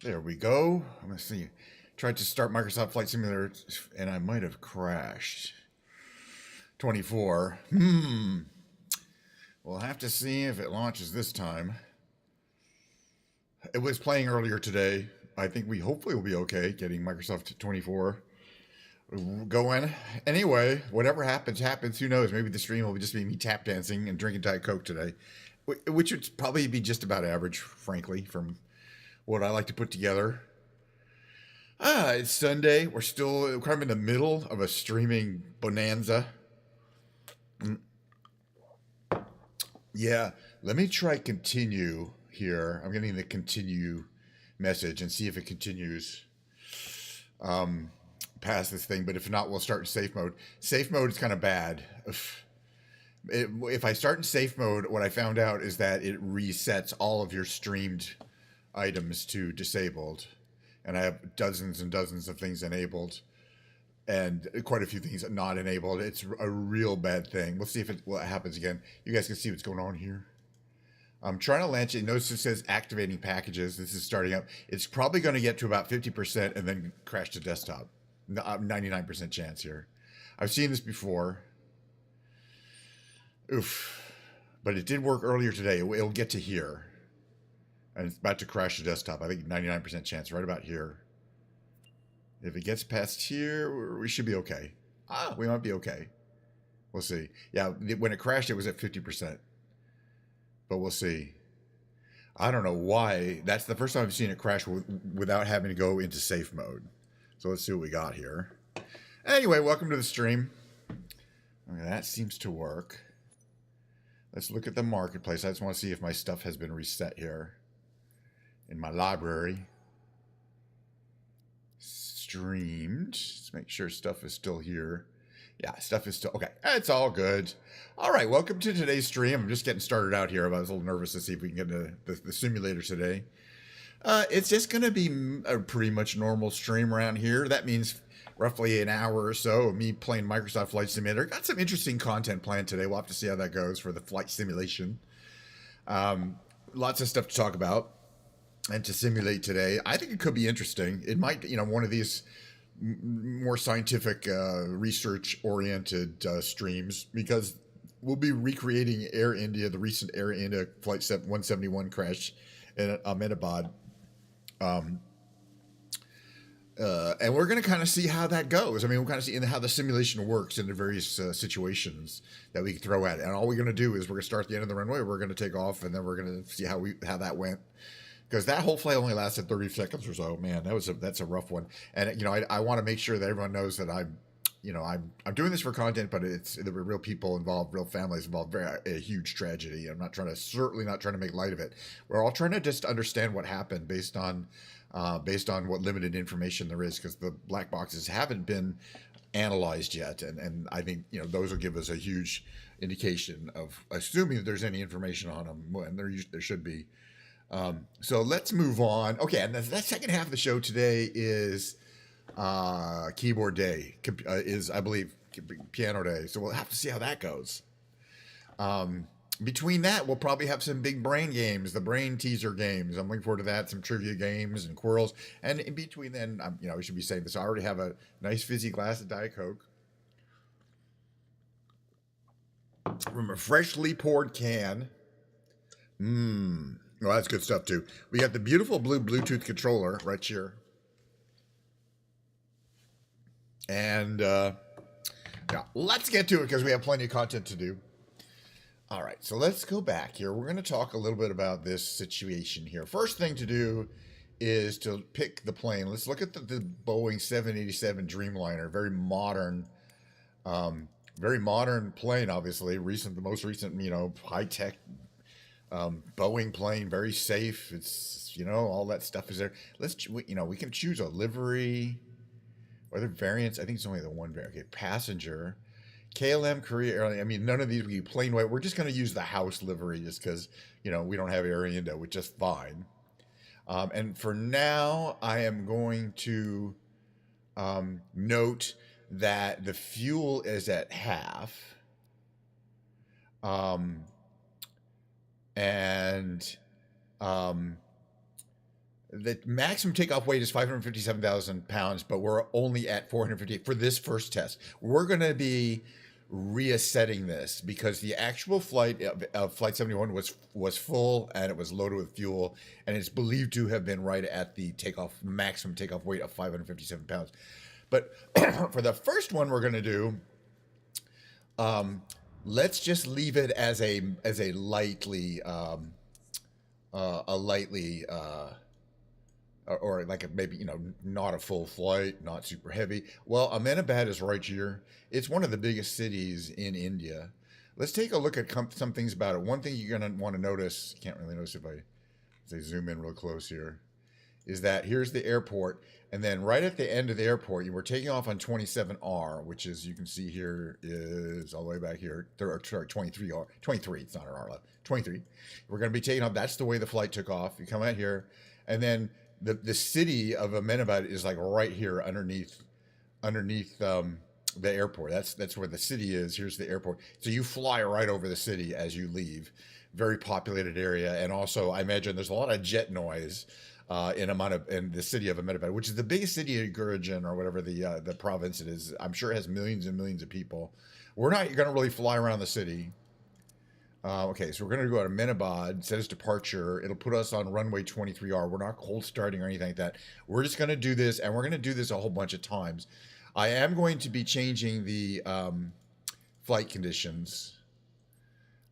There we go. I'm gonna see. Tried to start Microsoft Flight Simulator and I might have crashed. 24. We'll have to see if it launches this time. It was playing earlier today. I think we hopefully will be okay getting Microsoft 24 going. Anyway, whatever happens, happens. Who knows? Maybe the stream will just be me tap dancing and drinking Diet Coke today, which would probably be just about average, frankly, from what I like to put together. It's Sunday. We're still kind of in the middle of a streaming bonanza. Yeah, let me try continue here. I'm getting the continue message and see if it continues past this thing. But if not, we'll start in safe mode. Safe mode is kind of bad. If I start in safe mode, what I found out is that it resets all of your streamed items to disabled. And I have dozens and dozens of things enabled and quite a few things not enabled. It's a real bad thing. We'll see if what happens again. You guys can see what's going on here. I'm trying to launch it. Notice it says activating packages. This is starting up. It's probably going to get to about 50% and then crash to desktop. 99% chance here. I've seen this before. Oof. But it did work earlier today. It'll get to here. And it's about to crash to desktop. I think 99% chance right about here. If it gets past here, we should be okay. We might be okay. We'll see. Yeah, when it crashed, it was at 50%. But we'll see. I don't know why. That's the first time I've seen it crash without having to go into safe mode. So let's see what we got here. Anyway, welcome to the stream. Okay, that seems to work. Let's look at the marketplace. I just want to see if my stuff has been reset here. In my library. Streamed. Let's make sure stuff is still here. Yeah, stuff is still okay. It's all good. All right, welcome to today's stream. I'm just getting started out here. I was a little nervous to see if we can get into the simulator today. It's just going to be a pretty much normal stream around here. That means roughly an hour or so of me playing Microsoft Flight Simulator. Got some interesting content planned today. We'll have to see how that goes for the flight simulation. Lots of stuff to talk about and to simulate today. I think it could be interesting. It might, one of these more scientific, research-oriented streams, because we'll be recreating Air India, the recent Air India Flight 171 crash in Ahmanabad. And we're going to kind of see how that goes. I mean, we'll kind of see how the simulation works in the various situations that we can throw at it. And all we're going to do is we're going to start at the end of the runway, we're going to take off, and then we're going to see how that went. Because that whole flight only lasted 30 seconds or so. Man, that's a rough one. And I want to make sure that everyone knows that I'm doing this for content, but there were real people involved, real families involved. A huge tragedy. I'm certainly not trying to make light of it. We're all trying to just understand what happened based on what limited information there is, because the black boxes haven't been analyzed yet, and I think those will give us a huge indication of assuming that there's any information on them, and there should be. So let's move on. Okay, and that second half of the show today is keyboard day, is, I believe, piano day. So we'll have to see how that goes. Between that, we'll probably have some big brain games, the brain teaser games. I'm looking forward to that, some trivia games and quirls. And in between then, we should be saying this. I already have a nice fizzy glass of Diet Coke from a freshly poured can. Well, that's good stuff, too. We got the beautiful blue Bluetooth controller right here. And, yeah, let's get to it because we have plenty of content to do. All right, so let's go back here. We're going to talk a little bit about this situation here. First thing to do is to pick the plane. Let's look at the Boeing 787 Dreamliner. Very modern plane, obviously. The most recent, high-tech Boeing plane, very safe. It's, all that stuff is there. We can choose a livery, other variants. I think it's only the one variant. Okay, passenger, KLM, Korea Airlines. I mean, none of these would be plain white. We're just going to use the house livery just because, we don't have Air India, which is fine. And for now, I am going to note that the fuel is at half. And The maximum takeoff weight is 557,000 pounds, but we're only at 450 for this first test. We're going to be reassetting this because the actual flight of Flight 71 was full and it was loaded with fuel, and it's believed to have been right at the maximum takeoff weight of 557 pounds. But for the first one we're going to do, let's just leave it as a lightly or like maybe, you know, not a full flight, not super heavy. Well, Ahmanabad is right here. It's one of the biggest cities in India. Let's take a look at some things about it. One thing you're going to want to notice, can't really notice if I zoom in real close here, is that here's the airport. And then right at the end of the airport, you were taking off on 27R, which is, you can see here, is all the way back here. Sorry, 23R. 23, it's not an R left. 23. We're going to be taking off. That's the way the flight took off. You come out here, and then the city of Ahmanabad is like right here underneath the airport. That's where the city is. Here's the airport. So you fly right over the city as you leave. Very populated area, and also I imagine there's a lot of jet noise in the city of Ahmanabad, which is the biggest city of Gujarat or whatever the province it is. I'm sure it has millions and millions of people. We're not going to really fly around the city. Okay, so we're going to go to Ahmanabad, set as departure. It'll put us on runway 23R. We're not cold starting or anything like that. We're just going to do this, and we're going to do this a whole bunch of times. I am going to be changing the flight conditions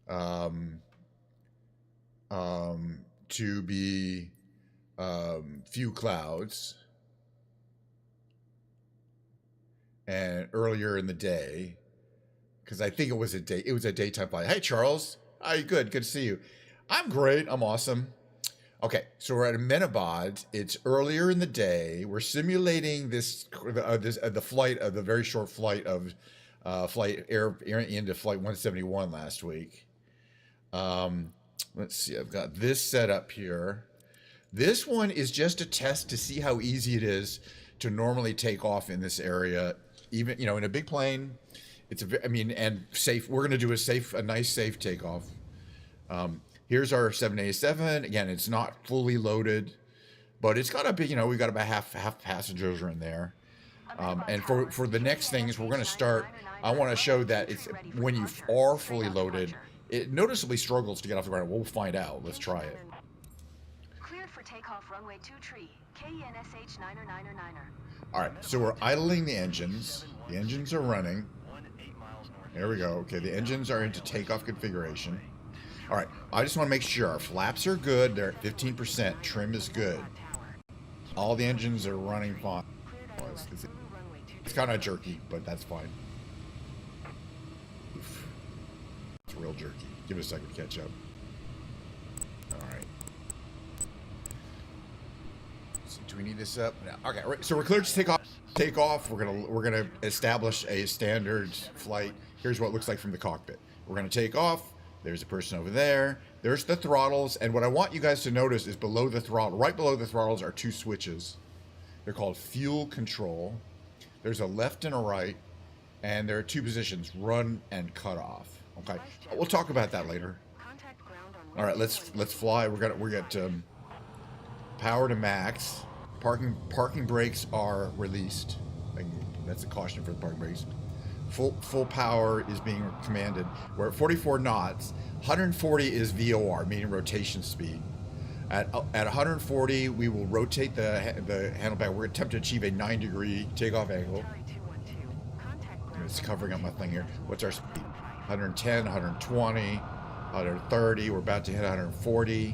to be few clouds and earlier in the day, because I think it was a daytime flight. Hey, Charles. Hi, good to see you. I'm great. I'm awesome. Okay, so we're at Ahmanabad. It's earlier in the day. We're simulating the flight of the very short flight of flight into Flight 171 last week. Let's see. I've got this set up here. This one is just a test to see how easy it is to normally take off in this area, even, you know, in a big plane. And safe. We're going to do a nice safe takeoff. Here's our 787. Again, it's not fully loaded, but it's got a big, you know, we've got about half passengers are in there. And for the next things, we're going to start. I want to show that it's when you are fully loaded, it noticeably struggles to get off the ground. We'll find out. Let's try it. Cleared for takeoff runway 23, KNSH 9er. All right, so we're idling the engines. The engines are running. There we go. Okay, the engines are into takeoff configuration. All right, I just want to make sure our flaps are good. They're at 15%. Trim is good. All the engines are running fine. It's kind of jerky, but that's fine. Oof. It's real jerky. Give it a second to catch up. All right. So do we need this up? No. Okay, right. So we're cleared to take off. We're gonna establish a standard flight. Here's what it looks like from the cockpit. We're gonna take off. There's a person over there. There's the throttles, and what I want you guys to notice is below the throttle, right below the throttles are two switches. They're called fuel control. There's a left and a right, and there are two positions: run and cut off. Okay, we'll talk about that later. All right, let's fly. We got power to max. Parking brakes are released. That's a caution for the parking brakes. Full power is being commanded. We're at 44 knots. 140 is VOR, meaning rotation speed. At 140, we will rotate the handle back. We're going to attempt to achieve a 9-degree takeoff angle. It's covering up my thing here. What's our speed? 110, 120, 130. We're about to hit 140.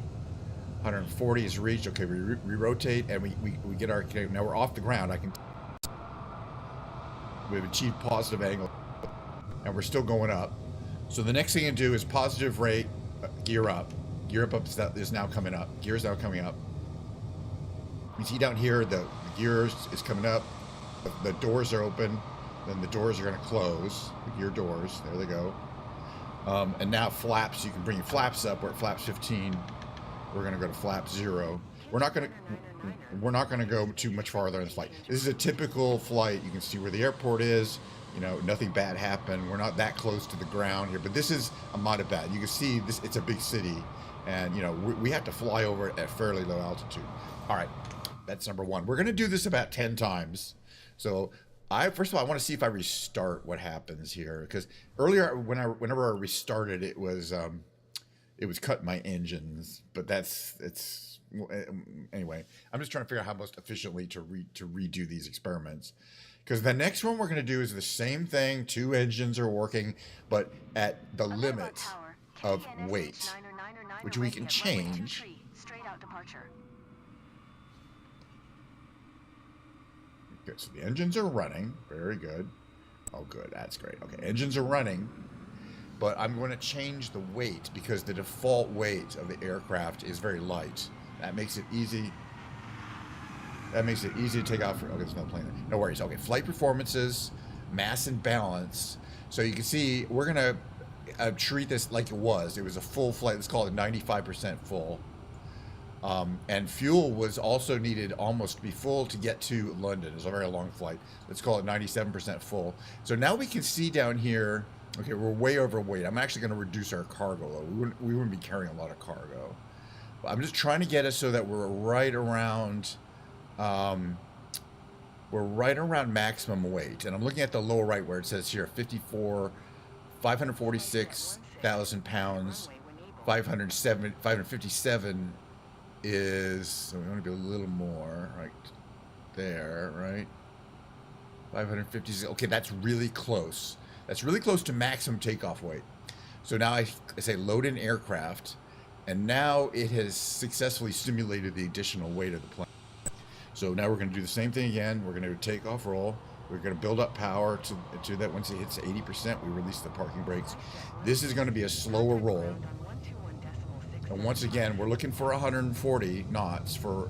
140 is reached. Okay, we rotate and we get our. Now we're off the ground. We've achieved positive angle, and we're still going up. So the next thing to do is positive rate, gear up. Gear up is now coming up. Gear is now coming up. You see down here, the gears is coming up. The doors are open. Then the doors are going to close. The gear doors. There they go. And now flaps. You can bring your flaps up. We're at flaps 15. We're going to go to flap 0. We're not going to go too much farther in this flight. This is a typical flight. You can see where the airport is. You know, nothing bad happened. We're not that close to the ground here, but this is Ahmanabad. You can see this. It's a big city, And, you know, we have to fly over it at fairly low altitude. All right, that's number one. We're going to do this about 10 times. So first of all, I want to see if I restart what happens here. Because earlier, whenever I restarted, it was cutting my engines. But anyway, I'm just trying to figure out how most efficiently to redo these experiments. Because the next one we're going to do is the same thing. 2 engines are working, but at the limit of weight, which we can change. Okay, so the engines are running. Very good. Oh, good. That's great. Okay, engines are running, but I'm going to change the weight because the default weight of the aircraft is very light. That makes it easy. That makes it easy to take off. Okay, there's no plane there. No worries. Okay, flight performances, mass and balance. So you can see we're going to treat this like it was. It was a full flight. Let's call it 95% full. And fuel was also needed almost to be full to get to London. It's a very long flight. Let's call it 97% full. So now we can see down here, okay, we're way overweight. I'm actually going to reduce our cargo load. We wouldn't be carrying a lot of cargo. But I'm just trying to get us so that we're right around maximum weight. And I'm looking at the lower right where it says here 546,000 pounds, 557 is, so we want to be a little more right there, right? 550, okay, that's really close. That's really close to maximum takeoff weight. So now I say load in aircraft, and now it has successfully simulated the additional weight of the plane. So now we're going to do the same thing again. We're going to take off roll. We're going to build up power to that. Once it hits 80%, we release the parking brakes. This is going to be a slower roll. And once again, we're looking for 140 knots for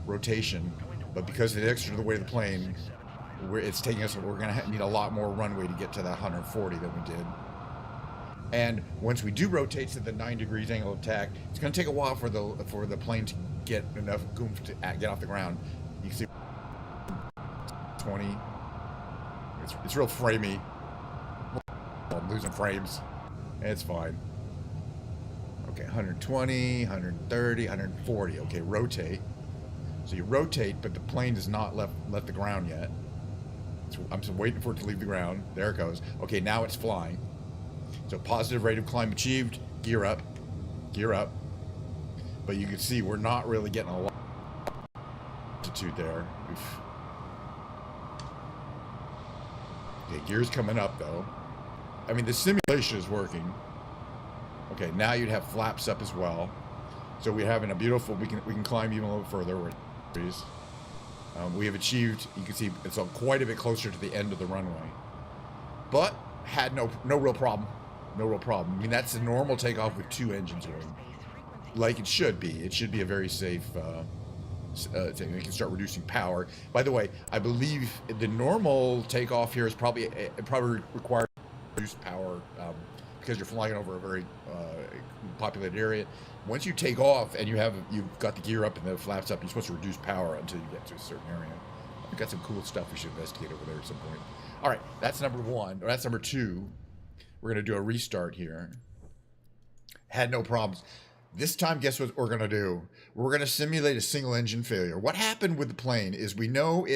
rotation, but because of the extra of the weight of the plane, it's taking us. We're going to need a lot more runway to get to that 140 than we did. And once we do rotate to the 9 degrees angle of attack, it's going to take a while for the plane to get enough oomph to get off the ground. You can see 20. It's real framey. I'm losing frames. It's fine. Okay, 120, 130, 140. Okay, rotate. So you rotate, but the plane does not left the ground yet. I'm just waiting for it to leave the ground. There it goes. Okay, now it's flying. So positive rate of climb achieved. Gear up. Gear up. But you can see we're not really getting a lot of altitude there. Oof. Okay, gear's coming up though. I mean, the simulation is working. Okay, now you'd have flaps up as well. So we're having a beautiful, we can climb even a little further. We have achieved, you can see it's quite a bit closer to the end of the runway. But had no real problem. No real problem. I mean, that's a normal takeoff with 2 engines going. Like it should be. It should be a very safe thing. We can start reducing power. By the way, I believe the normal takeoff here is probably requires reduced power because you're flying over a very populated area. Once you take off and you've got the gear up and the flaps up, you're supposed to reduce power until you get to a certain area. We've got some cool stuff we should investigate over there at some point. All right, that's number 1. Or that's number 2. We're going to do a restart here. Had no problems. This time, guess what we're going to do? We're going to simulate a single engine failure. What happened with the plane is we know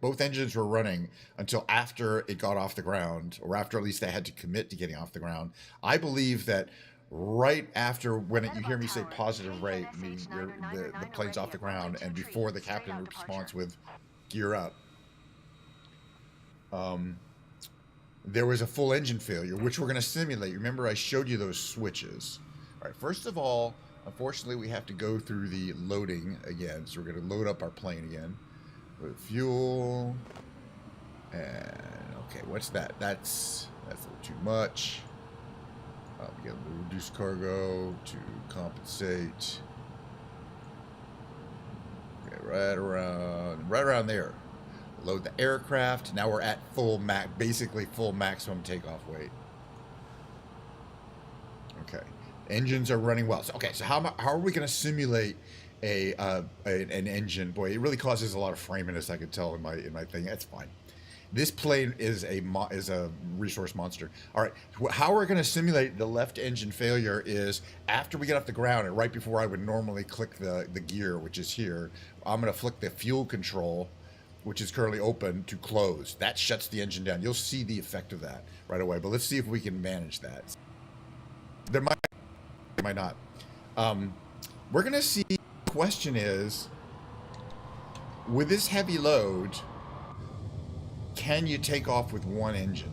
both engines were running until after it got off the ground, or after at least they had to commit to getting off the ground. I believe that right after you hear me say positive rate, meaning the plane's off the ground, and before the captain responds with gear up, there was a full engine failure, which we're going to simulate. Remember, I showed you those switches. All right, first of all, unfortunately, we have to go through the loading again. So we're going to load up our plane again with fuel. And, okay, what's that? That's a little too much. We got to reduce cargo to compensate. Okay, right around there. Load the aircraft. Now we're at basically full maximum takeoff weight. Okay, engines are running well. So, okay, so how are we going to simulate an engine? Boy, it really causes a lot of framiness. I could tell in my thing. That's fine. This plane is a resource monster. All right, how we're going to simulate the left engine failure is after we get off the ground and right before I would normally click the gear, which is here, I'm going to flick the fuel control, which is currently open, to close. That shuts the engine down. You'll see the effect of that right away, but let's see if we can manage that. There might not. We're going to see, the question is, with this heavy load, can you take off with one engine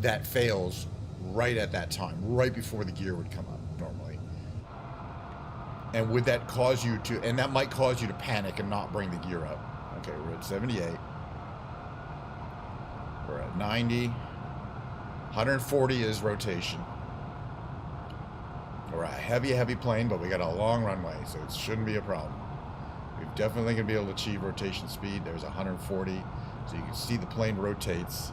that fails right at that time, right before the gear would come up normally? And would that cause you to, and that might cause you to panic and not bring the gear up. Okay, we're at 78. We're at 90. 140 is rotation. We're a heavy plane, but we got a long runway, so it shouldn't be a problem. We're definitely going to be able to achieve rotation speed. There's 140, so you can see the plane rotates,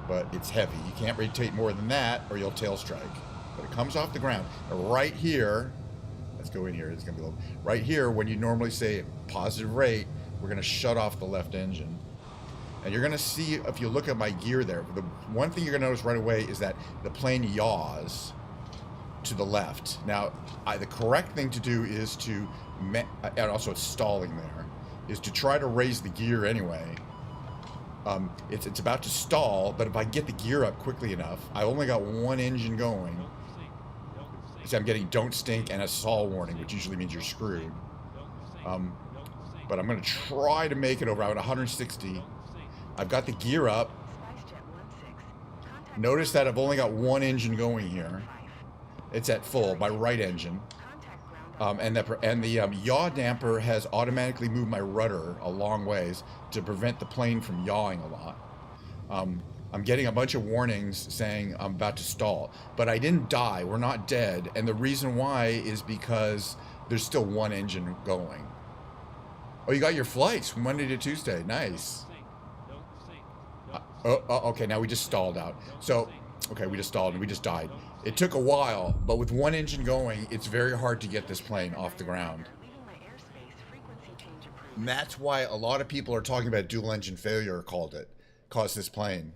but it's heavy. You can't rotate more than that, or you'll tail strike. But it comes off the ground. And right here, let's go in here. It's going to be right here. When you normally say positive rate, we're going to shut off the left engine. And you're going to see, if you look at my gear there, the one thing you're going to notice right away is that the plane yaws to the left. Now, the correct thing to do is to, and also it's stalling there, is to try to raise the gear anyway. It's about to stall, but if I get the gear up quickly enough, I only got one engine going. So I'm getting don't stink and a stall warning, which usually means you're screwed. But I'm going to try to make it over. I'm at 160. I've got the gear up. Notice that I've only got one engine going here. It's at full, my right engine. And the yaw damper has automatically moved my rudder a long ways to prevent the plane from yawing a lot. I'm getting a bunch of warnings saying I'm about to stall, but I didn't die. We're not dead. And the reason why is because there's still one engine going. Oh, you got your flights from Monday to Tuesday. Nice. Okay, now we just stalled out. So, okay, we just stalled and we just died. It took a while, but with one engine going, it's very hard to get this plane off the ground. And that's why a lot of people are talking about dual engine failure caused this plane.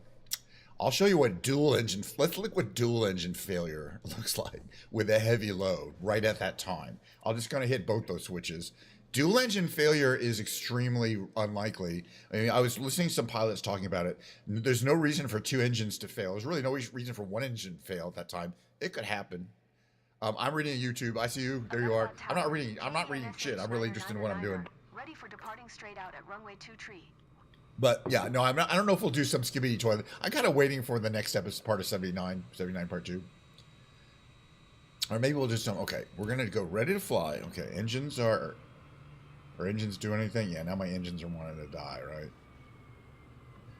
I'll show you what let's look what dual engine failure looks like with a heavy load right at that time. I'm just going to hit both those switches. Dual engine failure is extremely unlikely. I mean, I was listening to some pilots talking about it. There's no reason for two engines to fail. There's really no reason for one engine to fail at that time. It could happen. I'm reading YouTube. I see you. There you are. I'm not reading shit. I'm really interested in what I'm doing. Ready for departing straight out at runway 23. But yeah, no, I don't know if we'll do some skibbity toilet. I'm kind of waiting for the next episode, part of 79 part 2. Or maybe we'll do some. Okay, we're gonna go ready to fly. Okay, engines are. Are engines doing anything? Yeah, now my engines are wanting to die, right?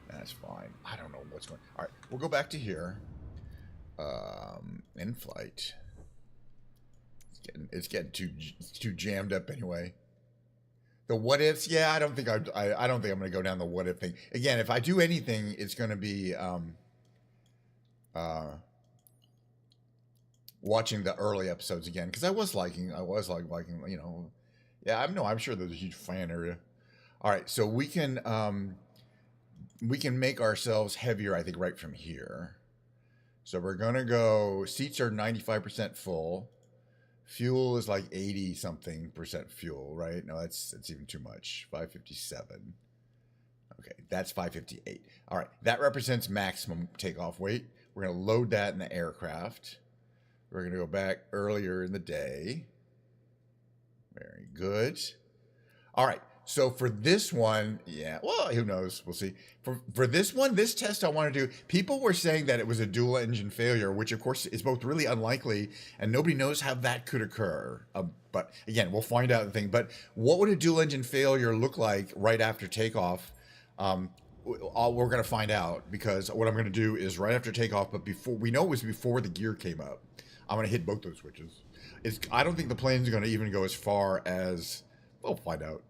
That's fine. I don't know what's going on. All right, we'll go back to here. In flight. It's getting too jammed up anyway. The what ifs, yeah, I don't think I'm going to go down the what if thing. Again, if I do anything, it's going to be watching the early episodes again, because I was liking, you know. Yeah, I'm sure there's a huge fan area. All right, so we can make ourselves heavier, I think, right from here. So we're gonna go. Seats are 95% full. Fuel is like 80-something% fuel, right? No, that's even too much. 557. Okay, that's 558. All right, that represents maximum takeoff weight. We're gonna load that in the aircraft. We're gonna go back earlier in the day. Very good. All right. So for this one, yeah, well, who knows? We'll see. For this one, this test I want to do, people were saying that it was a dual engine failure, which of course is both really unlikely and nobody knows how that could occur. But again, we'll find out the thing. But what would a dual engine failure look like right after takeoff? We're going to find out, because what I'm going to do is right after takeoff, but before, we know it was before the gear came up, I'm going to hit both those switches. I don't think the plane's going to even go as far as, we'll find out.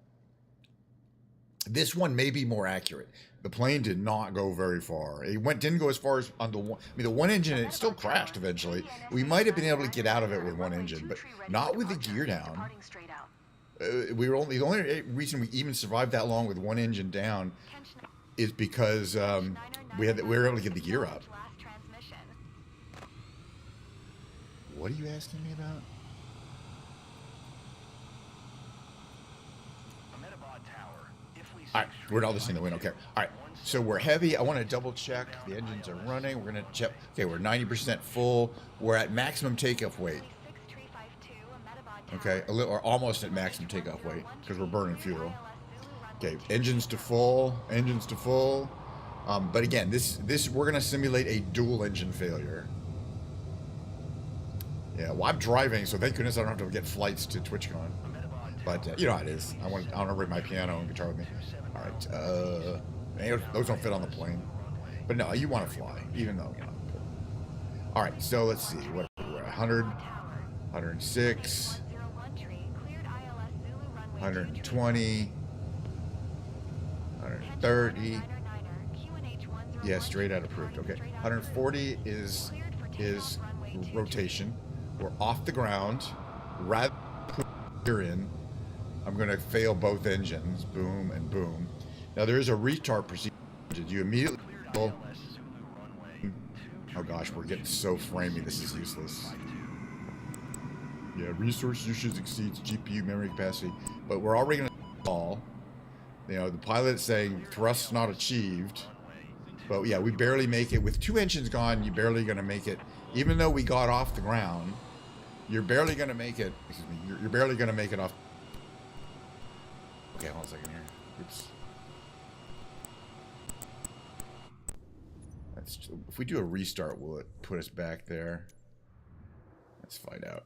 This one may be more accurate. The plane did not go very far. It didn't go as far as on the one. I mean, the one engine, it still crashed eventually. We might have been able to get out of it with one engine, but not with the gear down. We were only the only reason we even survived that long with one engine down is because we were able to get the gear up. What are you asking me about? All right, we're all this in the wind. Okay. All right. So we're heavy. I want to double check the engines are running. We're gonna check. Okay, we're 90% full. We're at maximum takeoff weight. Okay, a little or almost at maximum takeoff weight because we're burning fuel. Okay, engines to full. Engines to full. But again, this we're gonna simulate a dual engine failure. Yeah, well, I'm driving, so thank goodness I don't have to get flights to TwitchCon. But you know how it is. I want to bring my piano and guitar with me. All right, those don't fit on the plane. But no, you want to fly, even though, you know. All right, so let's see. What we're at 100, 106, 120, 130. Yeah, straight out approved. Okay, 140 is rotation. We're off the ground. Rather put gear in, I'm going to fail both engines. Boom and boom. Now there is a retard procedure. You immediately. Oh gosh, we're getting so framey. This is useless. Yeah, resource usage exceeds GPU memory capacity, but we're already going to stall. You know, the pilot's saying thrust not achieved. But yeah, we barely make it. With two engines gone, you're barely going to make it. Even though we got off the ground, you're barely going to make it. Excuse me. You're barely going to make it off. Okay, hold on a second here. Oops. If we do a restart, will it put us back there? Let's find out.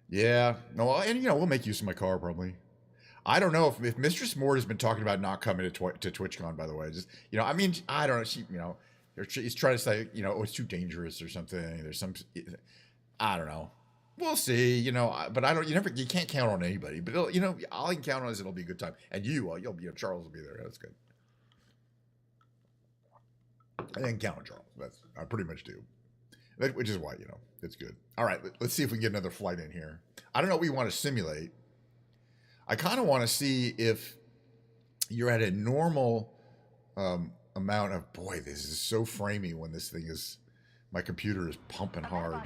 Yeah. No, and you know, we'll make use of my car probably. I don't know if Mistress Mort has been talking about not coming to TwitchCon, by the way. Just, you know, I mean, I don't know. She, you know, he's trying to say, you know, oh, it's too dangerous or something. There's some, I don't know. We'll see, you know, but you can't count on anybody. But, it'll, you know, all I can count on is it'll be a good time. And you'll be, you know, Charles will be there. That's good. I didn't count on Charles. I pretty much do. Which is why, you know, it's good. All right, let's see if we can get another flight in here. I don't know what we want to simulate. I kind of want to see if you're at a normal amount of, boy, this is so framey when this thing is, my computer is pumping hard.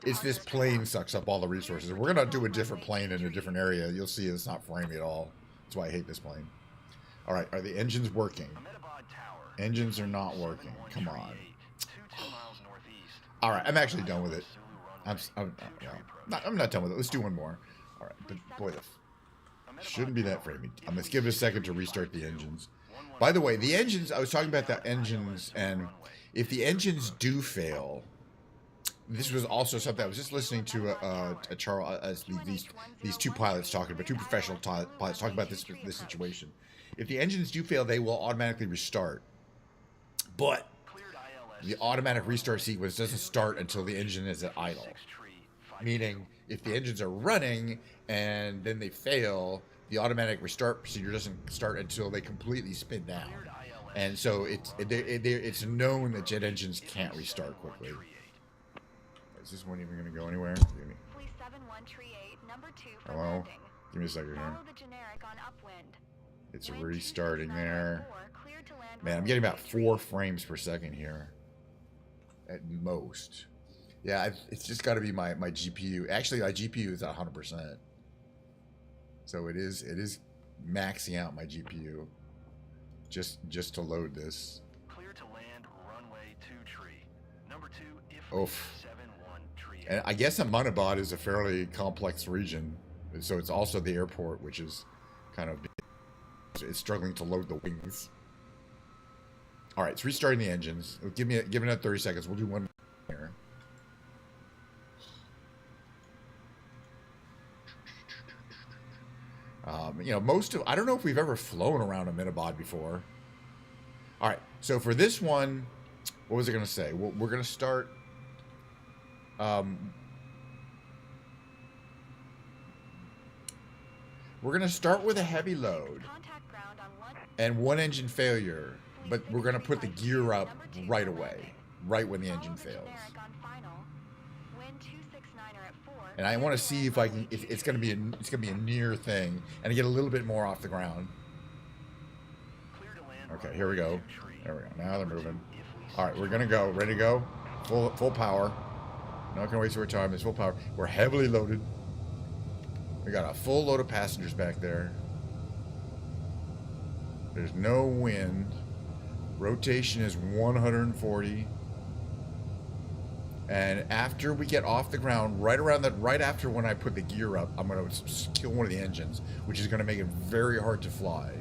It's this plane sucks up all the resources. We're going to do a different plane in a different area. You'll see it's not framey at all. That's why I hate this plane. All right, are the engines working? Engines are not working. Come on. All right, I'm actually done with it. I'm not done with it. Let's do one more. All right, but boy, shouldn't be that framey. Let's give it a second to restart the engines. By the way, the engines, I was talking about the engines, and if the engines do fail, this was also something I was just listening to a Charles, these two pilots talking about, two professional pilots talking about this situation. If the engines do fail, they will automatically restart. But the automatic restart sequence doesn't start until the engine is at idle. Meaning, if the engines are running and then they fail, the automatic restart procedure doesn't start until they completely spin down. And so it's known that jet engines can't restart quickly. Is this one even going to go anywhere? Hello? Give me a second here. It's restarting there. Man, I'm getting about 4 frames per second here. At most. Yeah, it's just got to be my GPU. Actually, my GPU is at 100%. So it is maxing out my GPU. Just to load this. Clear to land runway 2 tree. Number 2 if oof. 71 tree. And I guess Ahmanabad is a fairly complex region. So it's also the airport, which is kind of it's struggling to load the wings. All right, it's restarting the engines. Give it another 30 seconds. We'll do one here. You know, I don't know if we've ever flown around Ahmanabad before. All right, so for this one, what was I going to say? We're going to start. We're going to start with a heavy load and one engine failure, but we're going to put the gear up right away. right when the engine fails. Generic on final. Wind 269er at 4. And I want to see if I can. It's gonna be a near thing, and I get a little bit more off the ground. Okay, here we go. There we go. Now they're moving. All right, we're gonna go. Ready to go? Full power. Not gonna waste our time. It's full power. We're heavily loaded. We got a full load of passengers back there. There's no wind. Rotation is 140. And after we get off the ground, right after when I put the gear up, I'm gonna kill one of the engines, which is gonna make it very hard to fly.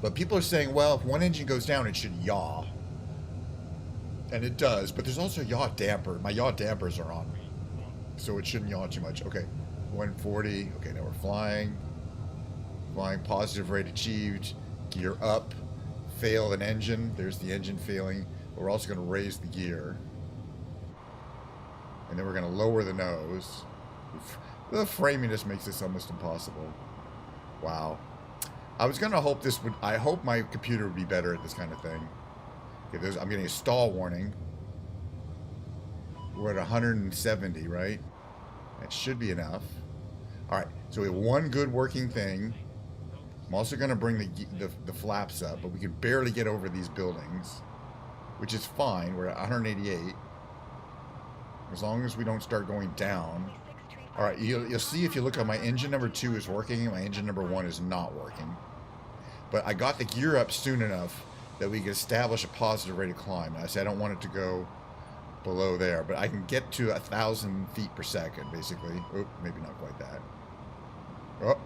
But people are saying, well, if one engine goes down, it should yaw. And it does, but there's also a yaw damper. My yaw dampers are on, so it shouldn't yaw too much. Okay, 140. Okay, now we're flying. Flying, positive rate achieved. Gear up. Fail an engine. There's the engine failing. We're also going to raise the gear. And then we're going to lower the nose. The framing just makes this almost impossible. Wow. I was going to hope this would... I hope my computer would be better at this kind of thing. Okay, I'm getting a stall warning. We're at 170, right? That should be enough. All right, so we have one good working thing. I'm also going to bring the flaps up, but we can barely get over these buildings, which is fine. We're at 188. As long as we don't start going down. All right, you'll see if you look at my engine number 2 is working, and my engine number 1 is not working. But I got the gear up soon enough that we could establish a positive rate of climb. I said I don't want it to go below there, but I can get to 1,000 feet per second, basically. Oh, maybe not quite that. Oh,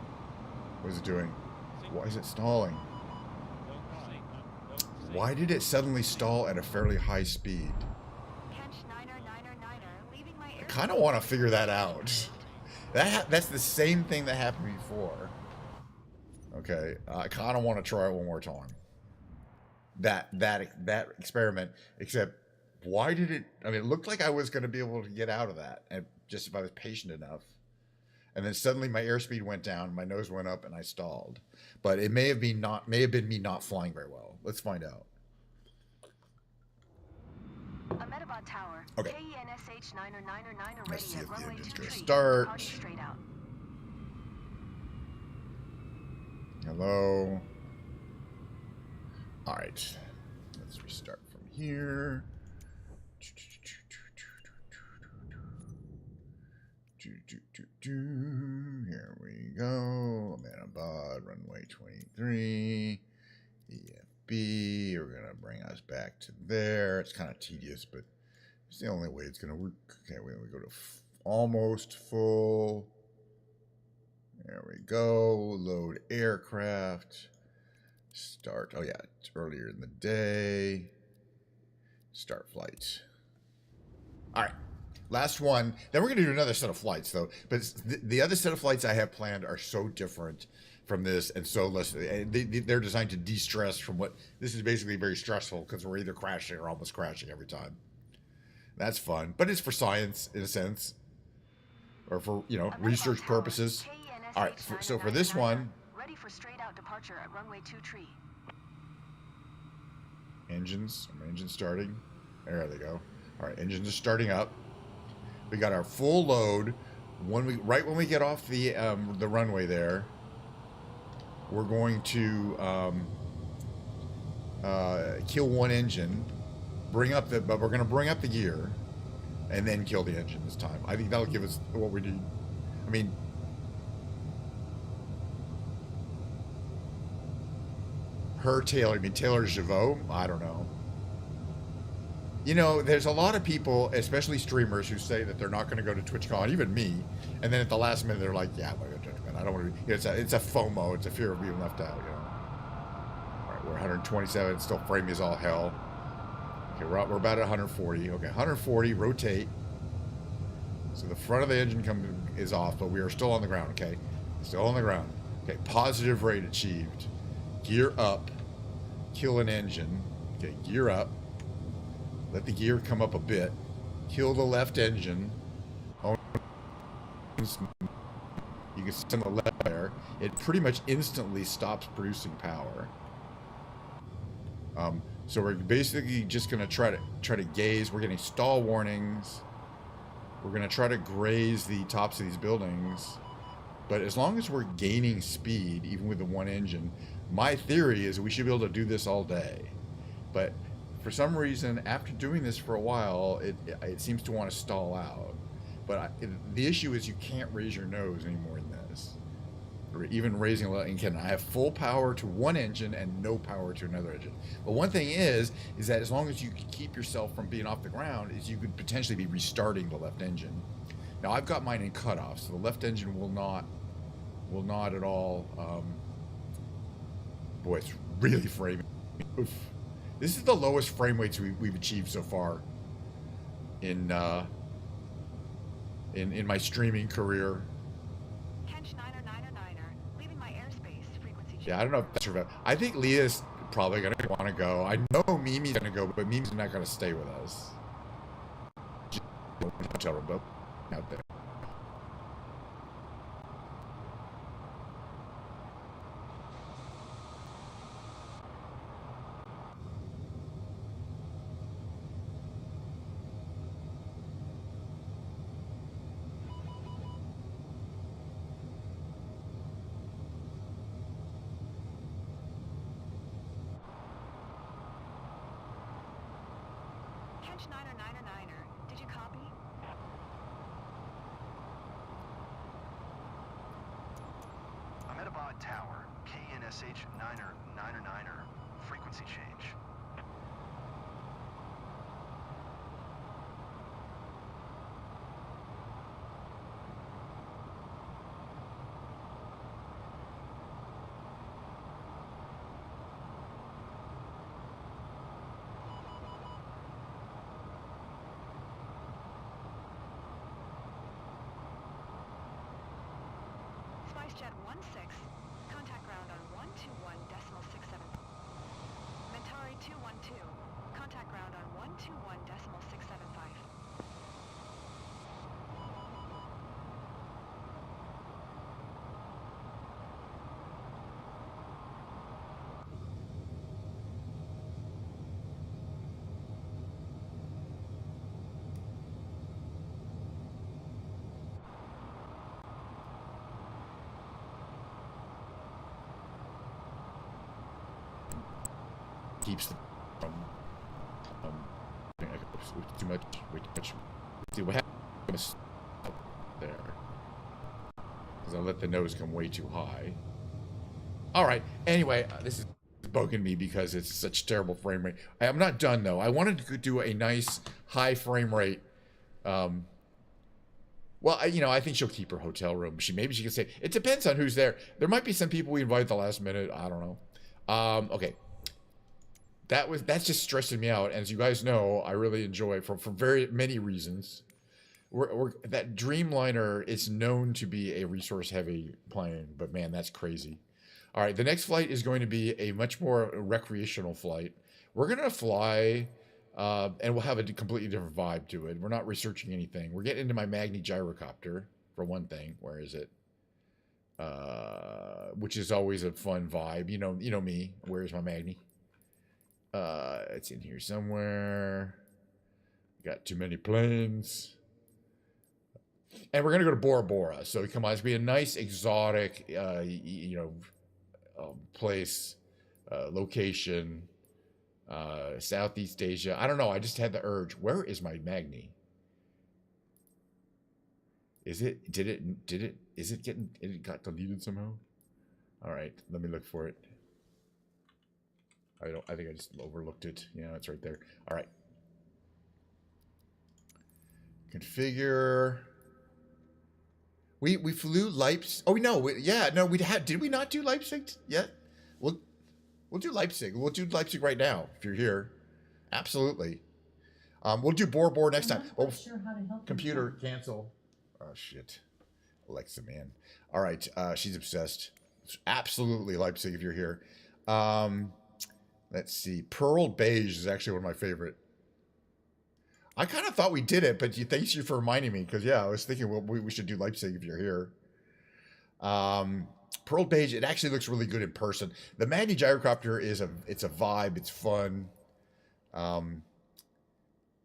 what is it doing? Why is it stalling? Why did it suddenly stall at a fairly high speed? I kind of want to figure that out. That's the same thing that happened before. Okay, I kind of want to try it one more time. That experiment, except why did it? I mean, it looked like I was going to be able to get out of that, and just if I was patient enough. And then suddenly my airspeed went down, my nose went up, and I stalled. But it may have been me not flying very well. Let's find out. Ahmanabad Tower. Okay. KENSH 909er Let's see ready if at the runway engine's 23. gonna start. Departing straight out. Hello. All right. Let's restart from here. Here we go. Ahmanabad, runway 23. EFB. We're going to bring us back to there. It's kind of tedious, but it's the only way it's going to work. Okay, we go to almost full. There we go. Load aircraft. Start. Oh, yeah. It's earlier in the day. Start flight. All right. Last one. Then we're going to do another set of flights, though. But the other set of flights I have planned are so different from this and so less. They're designed to de-stress from what this is basically very stressful because we're either crashing or almost crashing every time. That's fun, but it's for science in a sense, or for research purposes. All right, so for this one, ready for straight out departure at runway 23. Engines starting. There they go. All right, engines are starting up. We got our full load. Right when we get off the runway there, we're going to kill one engine, but we're going to bring up the gear, and then kill the engine this time. I think that'll give us what we need. I mean, Taylor Javot? I don't know. There's a lot of people, especially streamers, who say that they're not going to go to TwitchCon, even me, and then at the last minute they're like, yeah, I'm going to go to TwitchCon. I don't want to be... It's a FOMO. It's a fear of being left out, All right, we're 127. Still framing is all hell. Okay, we're about at 140. Okay, 140, rotate. So the front of the engine is off, but we are still on the ground, okay? Still on the ground. Okay, positive rate achieved. Gear up. Kill an engine. Okay, gear up. Let the gear come up a bit. Kill the left engine. You can see on the left there. It pretty much instantly stops producing power. So we're basically just gonna try to gaze. We're getting stall warnings. We're gonna try to graze the tops of these buildings. But as long as we're gaining speed, even with the one engine, my theory is we should be able to do this all day. But for some reason, after doing this for a while, it seems to want to stall out. But the issue is you can't raise your nose anymore in this. Or even raising a little, I have full power to one engine and no power to another engine. But one thing is that as long as you can keep yourself from being off the ground, is you could potentially be restarting the left engine. Now I've got mine in cutoff, so the left engine will not at all. Boy, it's really framing. Oof. This is the lowest frame rates we've achieved so far in my streaming career. Yeah, I don't know if that's true. I think Leah's probably gonna want to go. I know Mimi's gonna go, but Mimi's not gonna stay with us. Just hotel room though, out there. Did you copy? Ahmanabad Tower, KNSH 9er, frequency change. Jet 16, contact ground on 121.67. Mentari 212, contact ground on 121.675. Keeps the too much. See what happens there, because I'll let the nose come way too high. All right. Anyway, this is bugging me because it's such terrible frame rate. I'm not done though. I wanted to do a nice high frame rate. Well, I think she'll keep her hotel room. Maybe she can say it depends on who's there. There might be some people we invite at the last minute. I don't know. Okay. That's just stressing me out. As you guys know, I really enjoy it for very many reasons. That Dreamliner is known to be a resource-heavy plane, but man, that's crazy. All right, the next flight is going to be a much more recreational flight. We're going to fly, and we'll have a completely different vibe to it. We're not researching anything. We're getting into my Magni Gyrocopter, for one thing. Where is it? Which is always a fun vibe. You know me. Where's my Magni? It's in here somewhere. Got too many planes. And we're going to go to Bora Bora. So come on, it's going to be a nice exotic, place, location, Southeast Asia. I don't know. I just had the urge. Where is my Magni? It got deleted somehow? All right, let me look for it. I think I just overlooked it. Yeah, it's right there. All right. Configure. We flew Leipzig. Oh no, did we not do Leipzig yet? We'll do Leipzig. We'll do Leipzig right now if you're here. Absolutely. We'll do Bora Bora next time. I'm not sure how to help computer cancel. Oh shit. Alexa, man. All right, she's obsessed. Absolutely Leipzig if you're here. Let's see. Pearl Beige is actually one of my favorite. I kind of thought we did it, but thanks you for reminding me, because yeah, I was thinking, well, we should do Leipzig if you're here. Pearl Beige, it actually looks really good in person. The Magni Gyrocopter it's a vibe. It's fun.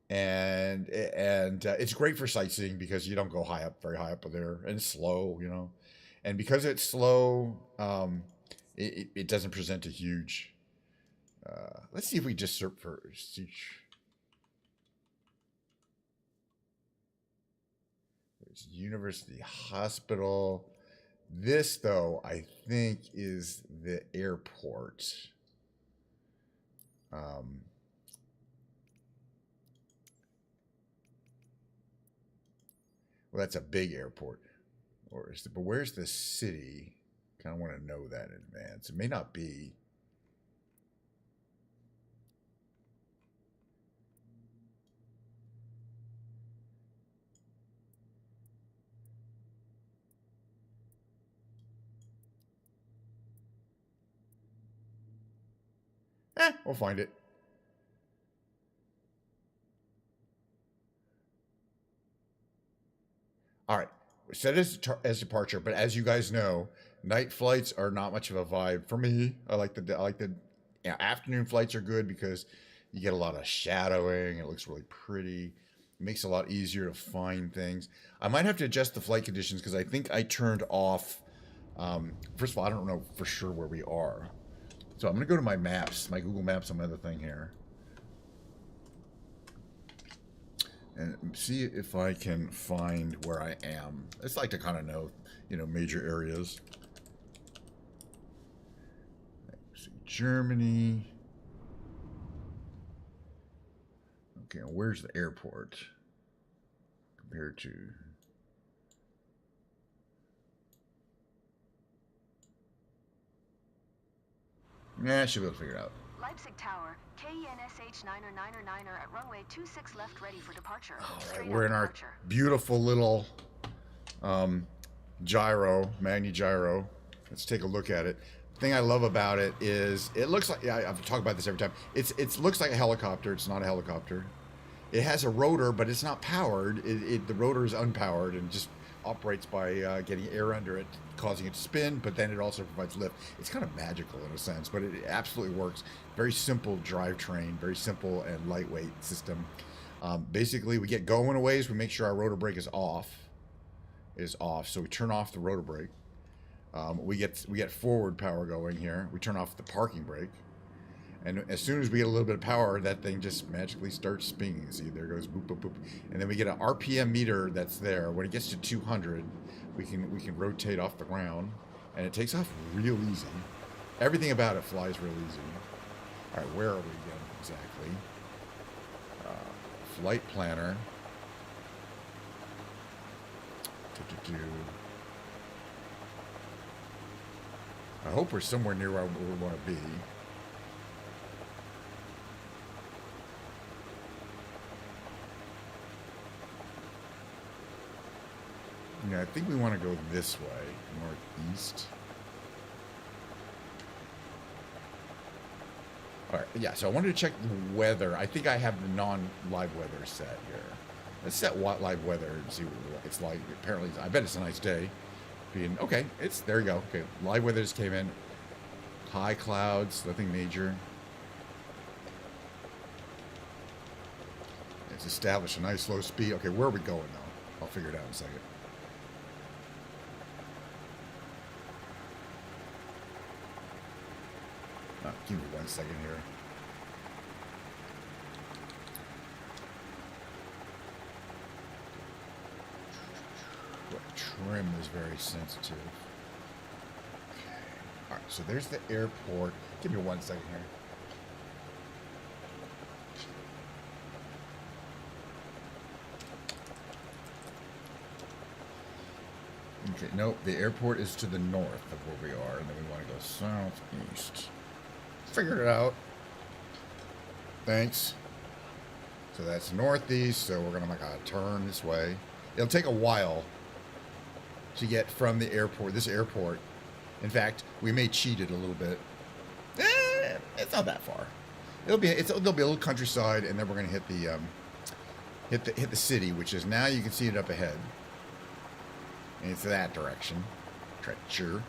And it's great for sightseeing because you don't go very high up there, and it's slow, you know. And because it's slow, it doesn't present a huge. Let's see if we just search for there's University Hospital. This, though, I think is the airport. Well, that's a big airport. But where's the city? Kind of want to know that in advance. It may not be. We'll find it. All right, set as departure, but as you guys know, night flights are not much of a vibe for me. I like the afternoon flights are good because you get a lot of shadowing. It looks really pretty. It makes it a lot easier to find things. I might have to adjust the flight conditions because I think I turned off. First of all, I don't know for sure where we are, so I'm gonna go to my maps, my Google Maps on my other thing here, and see if I can find where I am. It's like to kind of know, you know, major areas. Let's see, Germany. Okay, where's the airport compared to? Yeah, I should be able to figure it out. Leipzig Tower, KENSH 9er at runway 26 left, ready for departure. All right, we're in our beautiful little gyro, Magni Gyro. Let's take a look at it. The thing I love about it is it looks like, yeah, I've talked about this every time. It looks like a helicopter. It's not a helicopter. It has a rotor, but it's not powered. The rotor is unpowered and just operates by getting air under it, causing it to spin, but then it also provides lift. It's kind of magical in a sense, but it absolutely works. Very simple drivetrain, very simple and lightweight system. Basically, we get going a ways, we make sure our rotor brake is off. So we turn off the rotor brake. We get forward power going here. We turn off the parking brake. And as soon as we get a little bit of power, that thing just magically starts spinning. See, there goes boop, boop, boop. And then we get an RPM meter that's there. When it gets to 200, we can rotate off the ground. And it takes off real easy. Everything about it flies real easy. All right, where are we again exactly? Flight planner. I hope we're somewhere near where we want to be. Yeah, I think we want to go this way, northeast. All right, yeah, so I wanted to check the weather. I think I have the non-live weather set here. Let's set live weather and see what it's like. Apparently, I bet it's a nice day. Okay, there you go. Okay, live weather just came in. High clouds, nothing major. It's established a nice low speed. Okay, where are we going though? I'll figure it out in a second. Give me 1 second here. Trim is very sensitive. Okay. All right, so there's the airport. Give me 1 second here. Okay, no, the airport is to the north of where we are, and then we want to go southeast. Figured it out. Thanks. So that's northeast, so we're gonna make a turn this way. It'll take a while to get from the airport, this airport. In fact, we may cheat it a little bit. It's not that far. There'll be a little countryside, and then we're gonna hit the city, which is now you can see it up ahead. And it's that direction. Treacher.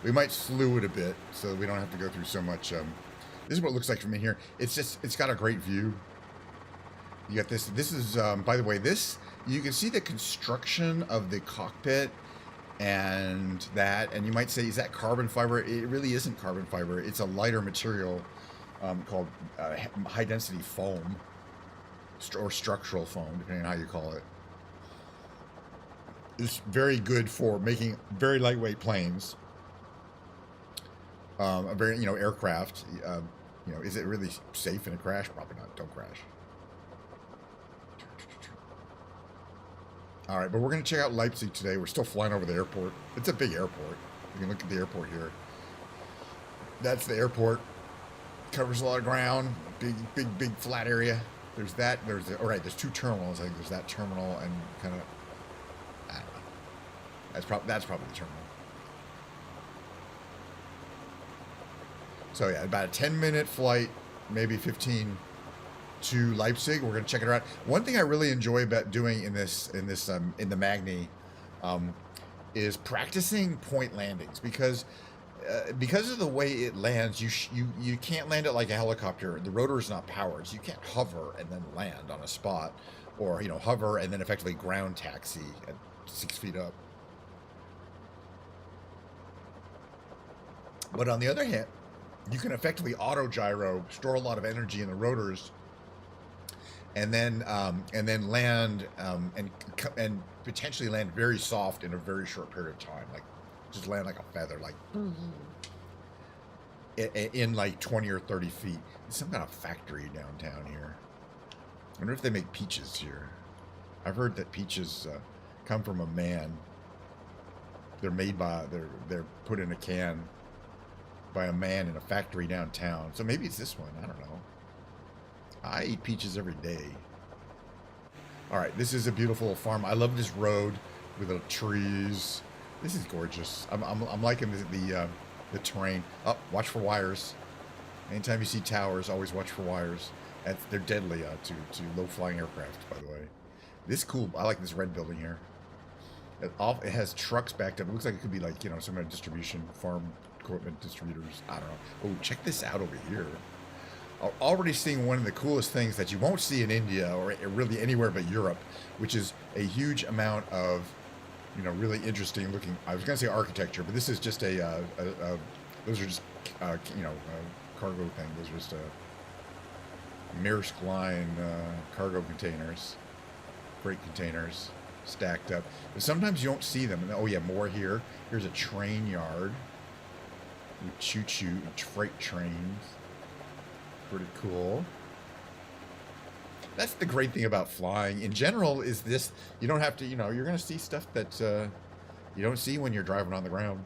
We might slew it a bit so we don't have to go through so much. This is what it looks like from in here. It's got a great view. You got this. This is, by the way, you can see the construction of the cockpit and that, and you might say, is that carbon fiber? It really isn't carbon fiber. It's a lighter material called high density foam or structural foam, depending on how you call it. It's very good for making very lightweight planes. A very, aircraft. Is it really safe in a crash? Probably not. Don't crash. All right, but we're going to check out Leipzig today. We're still flying over the airport. It's a big airport. You can look at the airport here. That's the airport. Covers a lot of ground. Big flat area. There's that. All right, there's two terminals. I think there's that terminal and kind of, I don't know. That's probably the terminal. So yeah, about a 10-minute flight, maybe 15 to Leipzig. We're going to check it out. One thing I really enjoy about doing in the Magni is practicing point landings because of the way it lands, you can't land it like a helicopter. The rotor is not powered, so you can't hover and then land on a spot, or hover and then effectively ground taxi at 6 feet up. But on the other hand, you can effectively auto gyro, store a lot of energy in the rotors, and then land and potentially land very soft in a very short period of time, like just land like a feather, like in like 20 or 30 feet. There's some kind of factory downtown here. I wonder if they make peaches here. I've heard that peaches come from a man. They're made by they're put in a can by a man in a factory downtown. So maybe it's this one. I don't know. I eat peaches every day. All right, this is a beautiful farm. I love this road with the trees. This is gorgeous. I'm liking the terrain. Oh, watch for wires. Anytime you see towers, always watch for wires. They're deadly to low-flying aircraft, by the way. This is cool. I like this red building here. It has trucks backed up. It looks like it could be like, some kind of distribution, farm equipment distributors. I don't know. Oh, check this out over here. Already seeing one of the coolest things that you won't see in India or really anywhere but Europe, which is a huge amount of, really interesting looking. I was going to say architecture, but this is just those are just, cargo thing. Those are just Maersk line cargo containers, freight containers stacked up. But sometimes you don't see them. And, oh yeah, more here. Here's a train yard with choo-choo freight trains. Pretty cool. That's the great thing about flying in general, is this, you don't have to, you're going to see stuff that you don't see when you're driving on the ground.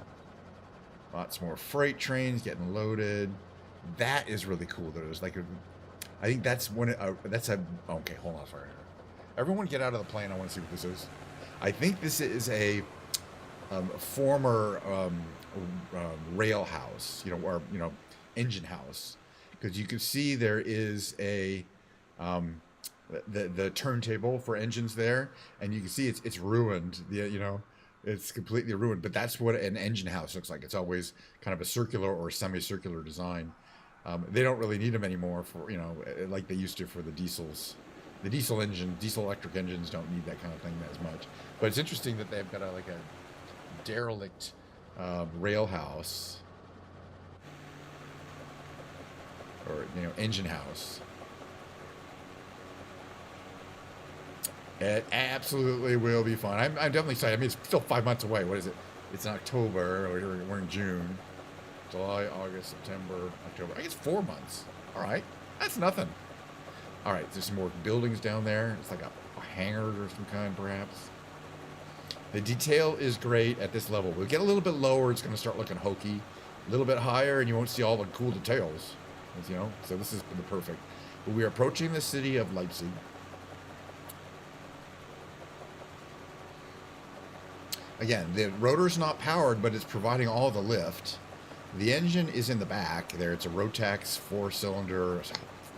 Lots more freight trains getting loaded. That is really cool. There's like I think that's when okay, hold on for a minute. Everyone get out of the plane. I want to see what this is. I think this is a former rail house, or engine house. Because you can see there is a the turntable for engines there, and you can see it's ruined. It's completely ruined. But that's what an engine house looks like. It's always kind of a circular or semicircular design. They don't really need them anymore for like they used to for the diesels. The diesel electric engines don't need that kind of thing as much. But it's interesting that they've got a derelict rail house. Or engine house. It absolutely will be fun. I'm definitely excited. I mean, it's still 5 months away. What is it? It's in October. We're in June, July, August, September, October. I guess 4 months. All right, that's nothing. All right, there's some more buildings down there. It's like a hangar or some kind, perhaps. The detail is great at this level. We'll get a little bit lower. It's going to start looking hokey. A little bit higher, and you won't see all the cool details. So this is the perfect. But we are approaching the city of Leipzig. Again, the rotor's not powered, but it's providing all the lift. The engine is in the back there. It's a Rotax 4-cylinder,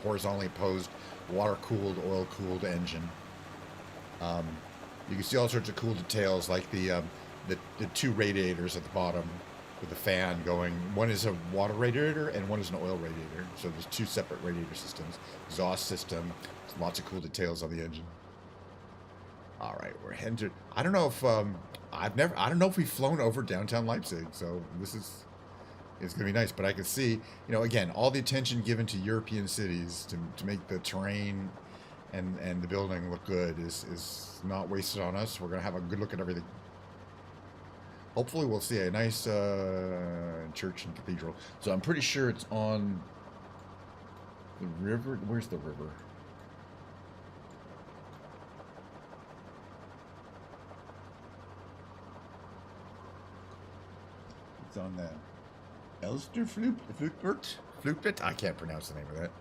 horizontally opposed, water-cooled, oil-cooled engine. You can see all sorts of cool details, like the two radiators at the bottom. with a fan going. One is a water radiator and one is an oil radiator. So there's two separate radiator systems, exhaust system. There's lots of cool details on the engine. All right, we're heading to. I don't know if I don't know if we've flown over downtown Leipzig. So this is. It's going to be nice, but I can see, you know, again, all the attention given to European cities to make the terrain and the building look good is not wasted on us. We're going to have a good look at everything. Hopefully we'll see a nice church and cathedral. So I'm pretty sure it's on the river. Where's the river? It's on that. Elster Flupert? I can't pronounce the name of that.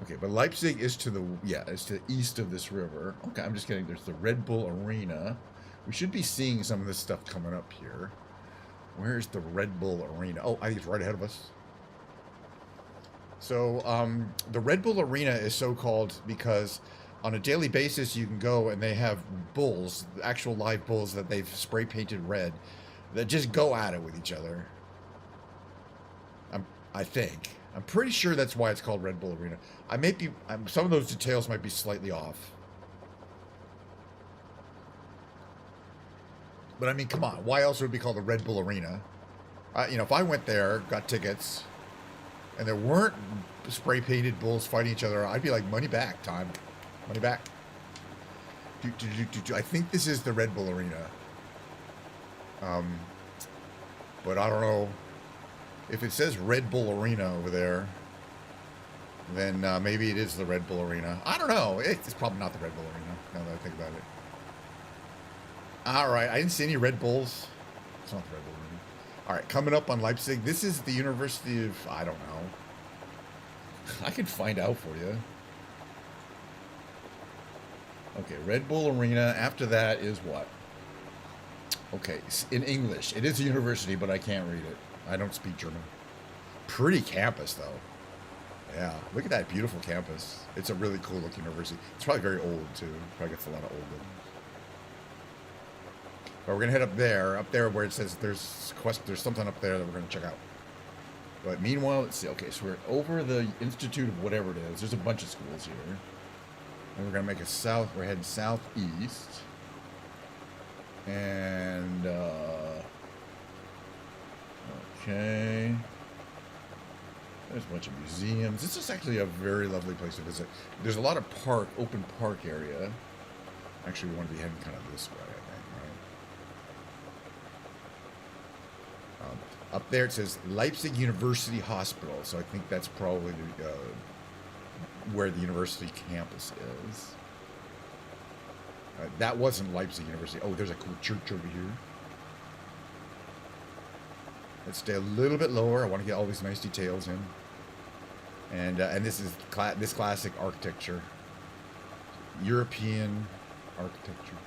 Okay, but Leipzig is to the, it's to the east of this river. Okay, I'm just kidding. There's the Red Bull Arena. We should be seeing some of this stuff coming up here. Where's the Red Bull Arena? Oh, I think it's right ahead of us. So, the Red Bull Arena is so called because on a daily basis you can go and they have bulls, actual live bulls that they've spray painted red, that just go at it with each other. I think. I'm pretty sure that's why it's called Red Bull Arena. I may be, some of those details might be slightly off. But I mean, come on, why else would it be called the Red Bull Arena? You know, if I went there, got tickets, and there weren't spray painted bulls fighting each other, I'd be like, money back, time. Money back. I think this is the Red Bull Arena. But I don't know. If it says Red Bull Arena over there, then maybe it is the Red Bull Arena. I don't know. It's probably not the Red Bull Arena, now that I think about it. All right. I didn't see any Red Bulls. It's not the Red Bull Arena. All right. Coming up on Leipzig. This is the University of... I don't know. I can find out for you. Okay. Red Bull Arena. After that is what? Okay, in English. It is a university, but I can't read it. I don't speak German. Pretty campus, though. Yeah, look at that beautiful campus. It's a really cool looking university. It's probably very old, too. Probably gets a lot of old buildings. But we're going to head up there where it says there's something up there that we're going to check out. But meanwhile, let's see. Okay, so we're over the Institute of whatever it is. There's a bunch of schools here. And we're going to make we're heading southeast. And, okay. There's a bunch of museums. This is actually a very lovely place to visit. There's a lot of open park area. Actually, we want to be heading kind of this way, I think, right? Up there it says Leipzig University Hospital, so I think that's probably where the university campus is. That wasn't Leipzig University. Oh, there's a cool church over here. Let's stay a little bit lower. I want to get all these nice details in. And this is this classic architecture, European architecture.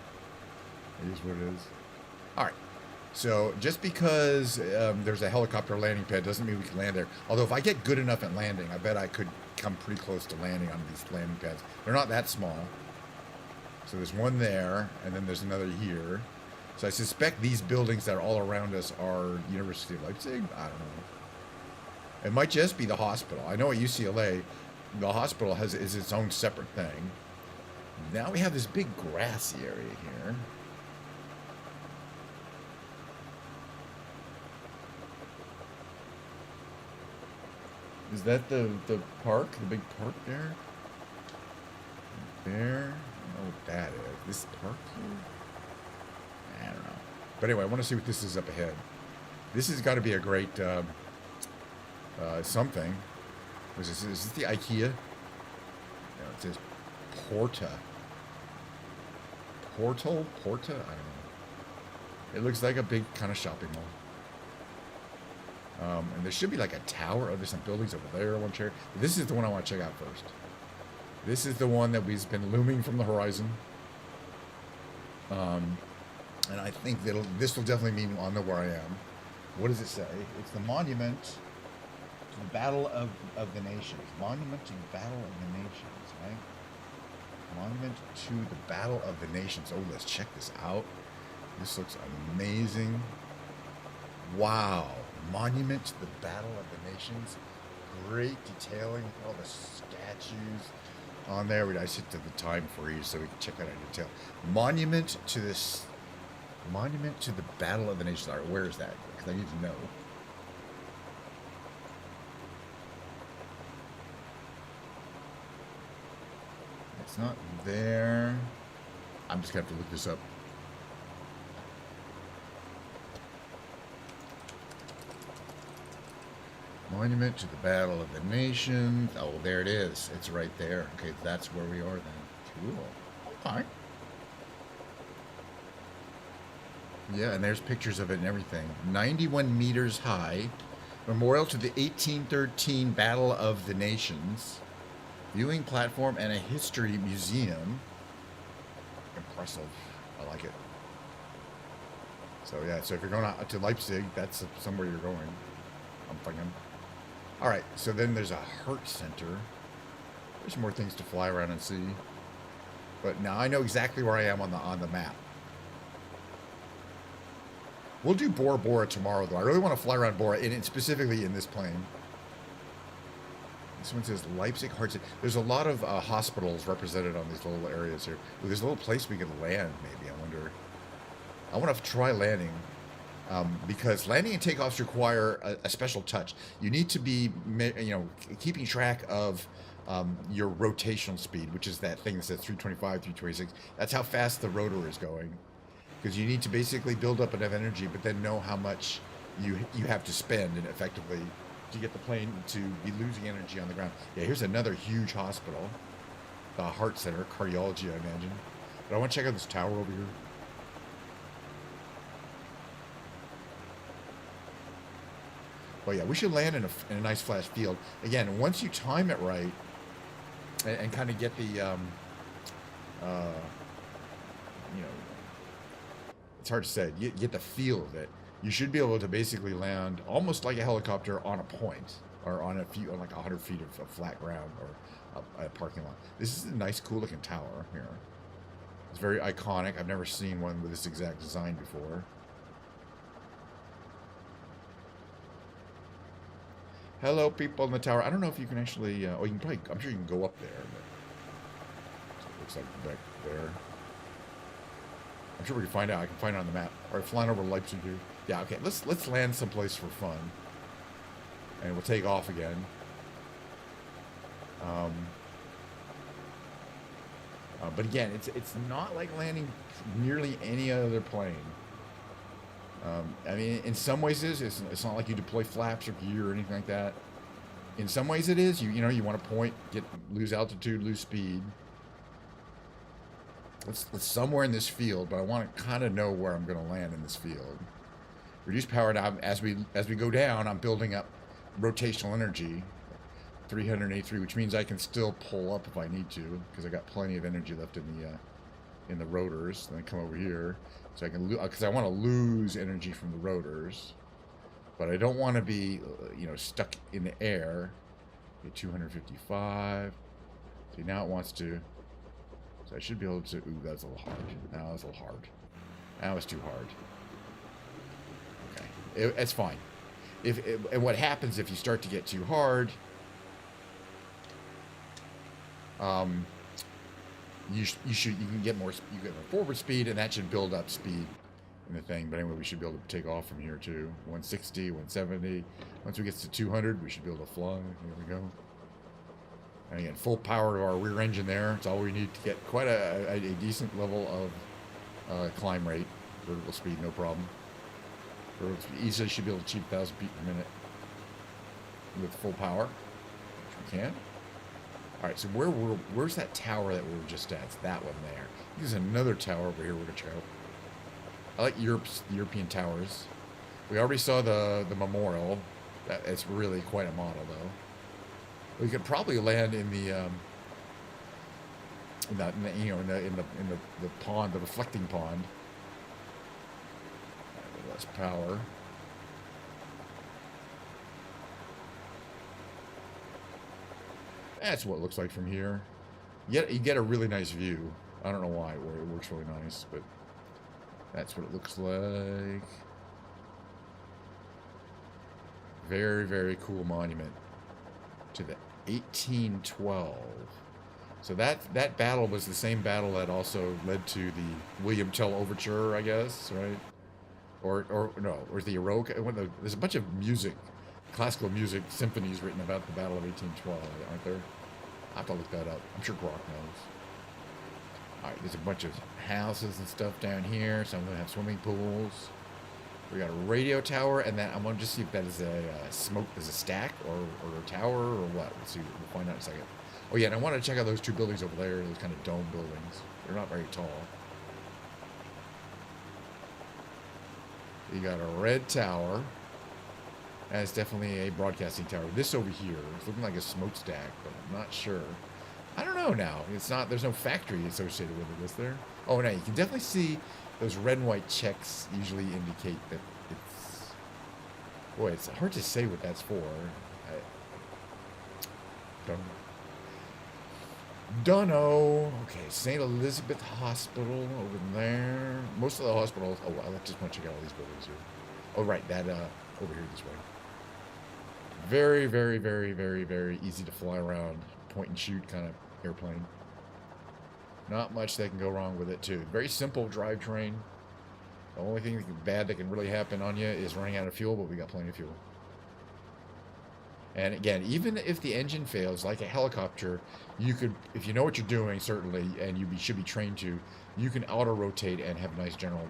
It is what it is. All right. So just because there's a helicopter landing pad doesn't mean we can land there. Although if I get good enough at landing, I bet I could come pretty close to landing on these landing pads. They're not that small. So there's one there, and then there's another here. So I suspect these buildings that are all around us are University of Leipzig. I don't know. It might just be the hospital. I know at UCLA, the hospital is its own separate thing. Now we have this big grassy area here. Is that the park? The big park there? There? I don't know what that is. This park here? I don't know. But anyway, I want to see what this is up ahead. This has got to be a great something. Is this the IKEA? No, it says Porta. Porta? I don't know. It looks like a big kind of shopping mall. And there should be like a tower. Oh, there's some buildings over there. One chair. This is the one I want to check out first. This is the one that we've been looming from the horizon. And I think this will definitely mean I'll know where I am. What does it say? It's the monument to the Battle of the Nations. Monument to the Battle of the Nations, right? Monument to the Battle of the Nations. Oh, let's check this out. This looks amazing. Wow. Monument to the Battle of the Nations. Great detailing with all the statues on there. I set to the time for you so we can check out our detail. Monument to this. Monument to the Battle of the Nations. All right, where is that? Because I need to know. It's not there. I'm just going to have to look this up. Monument to the Battle of the Nations. Oh, there it is. It's right there. Okay, that's where we are then. Cool. Okay. Yeah, and there's pictures of it and everything. 91 meters high. Memorial to the 1813 Battle of the Nations. Viewing platform and a history museum. Impressive. I like it. So yeah, so if you're going out to Leipzig, that's somewhere you're going. I'm thinking. All right, so then there's a Heart Center. There's more things to fly around and see. But now I know exactly where I am on the map. We'll do Bora Bora tomorrow, though. I really want to fly around Bora, and specifically in this plane. This one says Leipzig Heart Center. There's a lot of hospitals represented on these little areas here. Ooh, there's a little place we could land, maybe. I wonder. I want to try landing. Because landing and takeoffs require a special touch. You need to be, keeping track of your rotational speed, which is that thing that says 325, 326. That's how fast the rotor is going. Because you need to basically build up enough energy, but then know how much you have to spend and effectively to get the plane to be losing energy on the ground. Yeah, here's another huge hospital. The Heart Center, cardiology, I imagine. But I want to check out this tower over here. Well, yeah, we should land in a nice flat field. Again, once you time it right and kind of get the, it's hard to say. You get the feel of it. You should be able to basically land almost like a helicopter on a point or on like 100 feet of flat ground or a parking lot. This is a nice, cool-looking tower here. It's very iconic. I've never seen one with this exact design before. Hello, people in the tower. I don't know if you can actually... you can probably... I'm sure you can go up there. But so it looks like back there. I'm sure we can find out. I can find it on the map. All right, flying over Leipzig here. Yeah, okay. Let's land someplace for fun. And we'll take off again. But again, it's not like landing nearly any other plane. I mean, in some ways it's not like you deploy flaps or gear or anything like that. In some ways it is. You want to point, lose altitude, lose speed. Let's somewhere in this field, but I want to kind of know where I'm going to land in this field. Reduce power now. As we go down, I'm building up rotational energy, 383, which means I can still pull up if I need to, because I got plenty of energy left in the rotors. Then I come over here, so I can because I want to lose energy from the rotors, but I don't want to be stuck in the air. Okay, 255. See, now it wants to. So I should be able to. Ooh, that's a little hard. Now that's a little hard. That was too hard. Okay, it's fine. And what happens if you start to get too hard? You can get more. You get more forward speed, and that should build up speed in the thing. But anyway, we should be able to take off from here too. 160, 170. Once we get to 200, we should be able to fly. Here we go. And again, full power of our rear engine there. It's all we need to get quite a decent level of climb rate. Vertical speed, no problem. Vertical speed, easily should be able to achieve 1,000 feet per minute with full power, which we can. All right, so where's that tower that we were just at? It's that one there. There's another tower over here we're gonna check out. I like European towers. We already saw the memorial. It's really quite a model, though. We could probably land in the pond, the reflecting pond. Less power. That's what it looks like from here. You get a really nice view. I don't know why. It works really nice, but That's what it looks like. Very, very cool monument to the 1812. So that battle was the same battle that also led to the William Tell Overture, I guess, right? Or no, or the Eroica. There's a bunch of music, classical music symphonies written about the Battle of 1812, aren't there? I have to look that up. I'm sure Grok knows. All right, there's a bunch of houses and stuff down here. Some of them have swimming pools. We got a radio tower, and then I'm gonna just see if that is a stack or a tower or what. Let's see. We'll find out in a second. Oh yeah, and I want to check out those two buildings over there. Those kind of dome buildings. They're not very tall. You got a red tower. That's definitely a broadcasting tower. This over here is looking like a smokestack, but I'm not sure. I don't know now. It's not. There's no factory associated with it, is there? Oh, no. You can definitely see those red and white checks. Usually indicate that it's. Boy, it's hard to say what that's for. Dunno. Okay, St. Elizabeth Hospital over there. Most of the hospitals. Oh, I just want to check out all these buildings here. Oh, right. That over here this way. Very, very, very, very, very easy to fly around. Point and shoot kind of airplane. Not much that can go wrong with it, too. Very simple drivetrain. The only thing bad that can really happen on you is running out of fuel, but we got plenty of fuel. And again, even if the engine fails, like a helicopter, you could, if you know what you're doing, certainly, and should be trained to, you can auto-rotate and have a nice general,